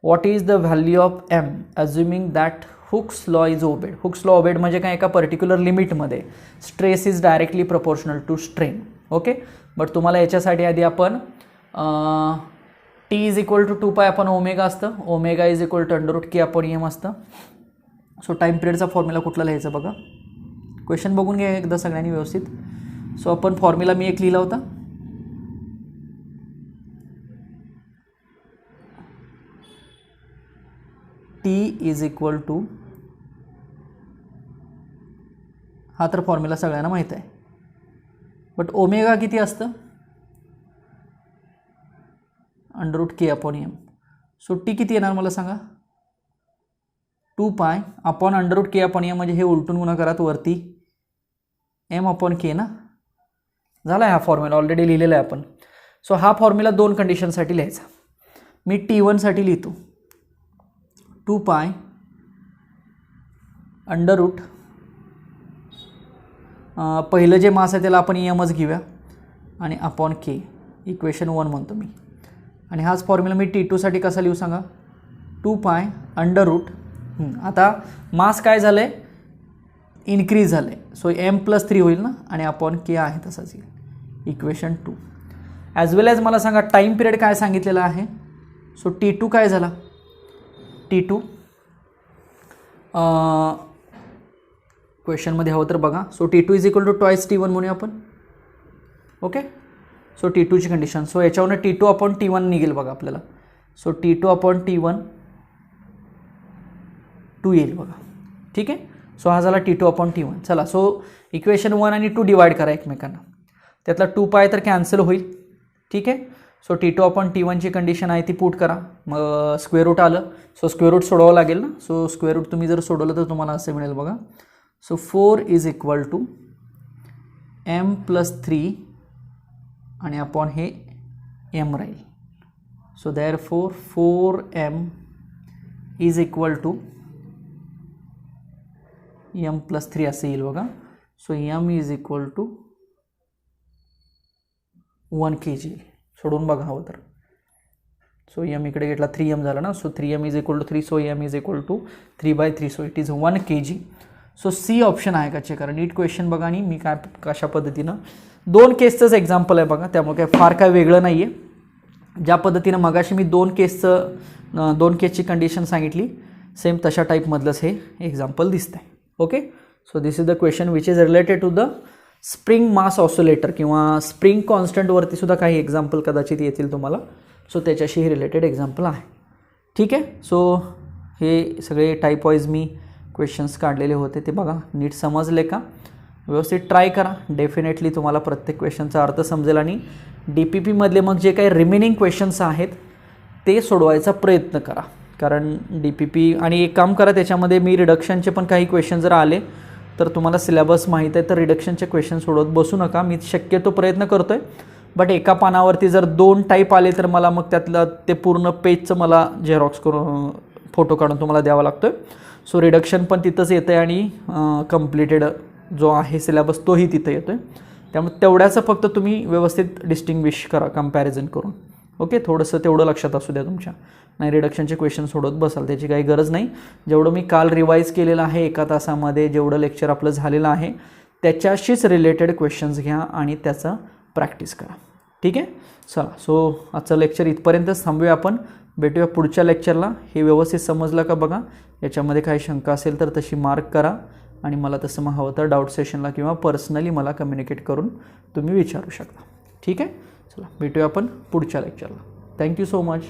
What is the value of M assuming that Hooke's law is obeyed. Hooke's law obeyed म्हणजे काय? एका particular लिमिटमध्ये stress is directly proportional to strain. Okay, but तुम्हाला याच्यासाठी आधी आपण T इज इक्वल टू 2 पाय आपण ओमेगा असतं, omega is equal to under root K आपण M असतं. सो टाईम पिरियडचा फॉर्म्युला कुठला लिहायचा बघा. क्वेश्चन बघून घ्या एकदा सगळ्यांनी व्यवस्थित. सो आपण फॉर्म्युला मी एक लिहिला होता. T इज इक्वल टू, हा तर फॉर्म्युला सगळ्यांना माहीत आहे, बट ओमेगा किती असतं? अंडर रूट के अपॉन M. सो टी किती येणार मला सांगा? 2 पाय अपॉन अंडर रूट के अपॉन M, म्हणजे हे उलटून गुणाकारात वरती M अपॉन के ना. झाला आहे हा फॉर्म्युला, ऑलरेडी लिहिलेला आहे आपण. सो हा फॉर्म्युला 2 कंडिशनसाठी लिहायचा. मी T1साठी लिहितो 2 पाय अंडर रूट, पहिलं जे मास आहे त्याला आपण Mच घेऊया, आणि अपॉन के, इक्वेशन 1 म्हणतो मी. आणि हाच फॉर्म्युला मी T2साठी कसा लिहू सांगा? 2 पाय अंडर रूट. आता मास काय झालं आहे? इन्क्रीज झालं आहे. सो M+3 होईल ना, आणि अपॉन के आहे तसाच येईल, इक्वेशन 2. ॲज वेल ॲज मला सांगा टाईम पिरियड काय सांगितलेला आहे. सो T2 काय झाला? T2 क्वेश्चनमध्ये हवं तर बघा. So T2 is equal to twice T1 म्हणूया आपण. ओके, सो T2ची कंडिशन. सो याच्यावरून T2 अपॉन T1 निघेल बघा आपल्याला. सो T2 अपॉन T1 2 येईल बघा. ठीक आहे. सो हा झाला T2 अपॉन T1. चला, सो इक्वेशन 1 आणि 2 डिवाइड करा एकमेकांना. त्यातला 2 पाय तर कॅन्सल होईल. ठीक आहे. सो T2 अपॉन T1ची कंडिशन आहे ती पुट करा. मग स्क्वेअर रूट आलं. सो स्क्वेअर रूट सोडवावं लागेल ना. सो स्क्वेअर रूट तुम्ही जर सोडवलं तर तुम्हाला असं मिळेल बघा. So 4 is equal to M+3 आणि अपॉन हे M राहील. So therefore 4M is equal to M+3 असं येईल बघा. So M is equal to 1 kg. सोडून बघा हवं तर. सो M इकडे घेतला 3M झाला ना. So 3M is equal to 3. So M is equal to 3/3. So it is 1 kg. So C option आहे का चेक करा. नीट क्वेश्चन बघा. आणि मी काय कशा पद्धतीनं 2 केसचंच एक्झाम्पल आहे बघा, त्यामुळे काय फार काय वेगळं नाही आहे. ज्या पद्धतीनं मगाशी मी 2 केसची कंडिशन सांगितली, सेम तशा टाईपमधलंच हे एक्झाम्पल दिसतं आहे. Okay, so this is the question which is related to the spring mass oscillator किंवा स्प्रिंग कॉन्स्टंटवरती सुद्धा काही एक्झाम्पल कदाचित येतील तुम्हाला. सो त्याच्याशी रिलेटेड एक्झाम्पल आहे. ठीक आहे. सो हे सगळे टाईप वाईज मी क्वेश्चन्स काढलेले होते, ते बघा. नीट समजले का? व्यवस्थित ट्राय करा. डेफिनेटली तुम्हाला प्रत्येक क्वेश्चनचा अर्थ समजेल. आणि DPPमधले मग जे काही रिमेनिंग क्वेश्चन्स आहेत ते सोडवायचा प्रयत्न करा. कारण DPP आणि एक काम करा, त्याच्यामध्ये मी रिडक्शनचे पण काही क्वेश्चन जर आले तर तुम्हाला सिलेबस माहीत आहे तर रिडक्शनचे क्वेश्चन सोडवत बसू नका. मी शक्यतो प्रयत्न करतो आहे, बट एका पानावरती जर 2 टाईप आले तर मला मग त्यातलं ते पूर्ण पेजचं मला झेरॉक्स करून फोटो काढून तुम्हाला द्यावा लागतो आहे. सो रिडक्शन पण तिथंच येतं आहे आणि कम्प्लिटेड जो आहे सिलेबस तोही तिथं येतो आहे. त्यामुळे तेवढ्याचं फक्त तुम्ही व्यवस्थित डिस्टिंग्विश करा कम्पॅरिझन करून. ओके, थोडंसं तेवढं लक्षात असू द्या तुमच्या. नाही रिडक्शनचे क्वेश्चन सोडवत बसाल त्याची काही गरज नाही. जेवढं मी काल रिवाईज केलेलं आहे 1 तासामध्ये, जेवढं लेक्चर आपलं झालेलं आहे त्याच्याशीच रिलेटेड क्वेश्चन्स घ्या आणि त्याचा प्रॅक्टिस करा. ठीक आहे, चला. सो आजचं लेक्चर इथपर्यंतच थांबूया आपण. भेटूया पुढच्या लेक्चरला. हे व्यवस्थित समजलं का बघा. याच्यामध्ये काही शंका असेल तर तशी मार्क करा आणि मला तसं मग हवं तर डाऊट सेशनला किंवा पर्सनली मला कम्युनिकेट करून तुम्ही विचारू शकता. ठीक आहे, चला भेटूया आपण पुढच्या लेक्चरला. Thank you so much.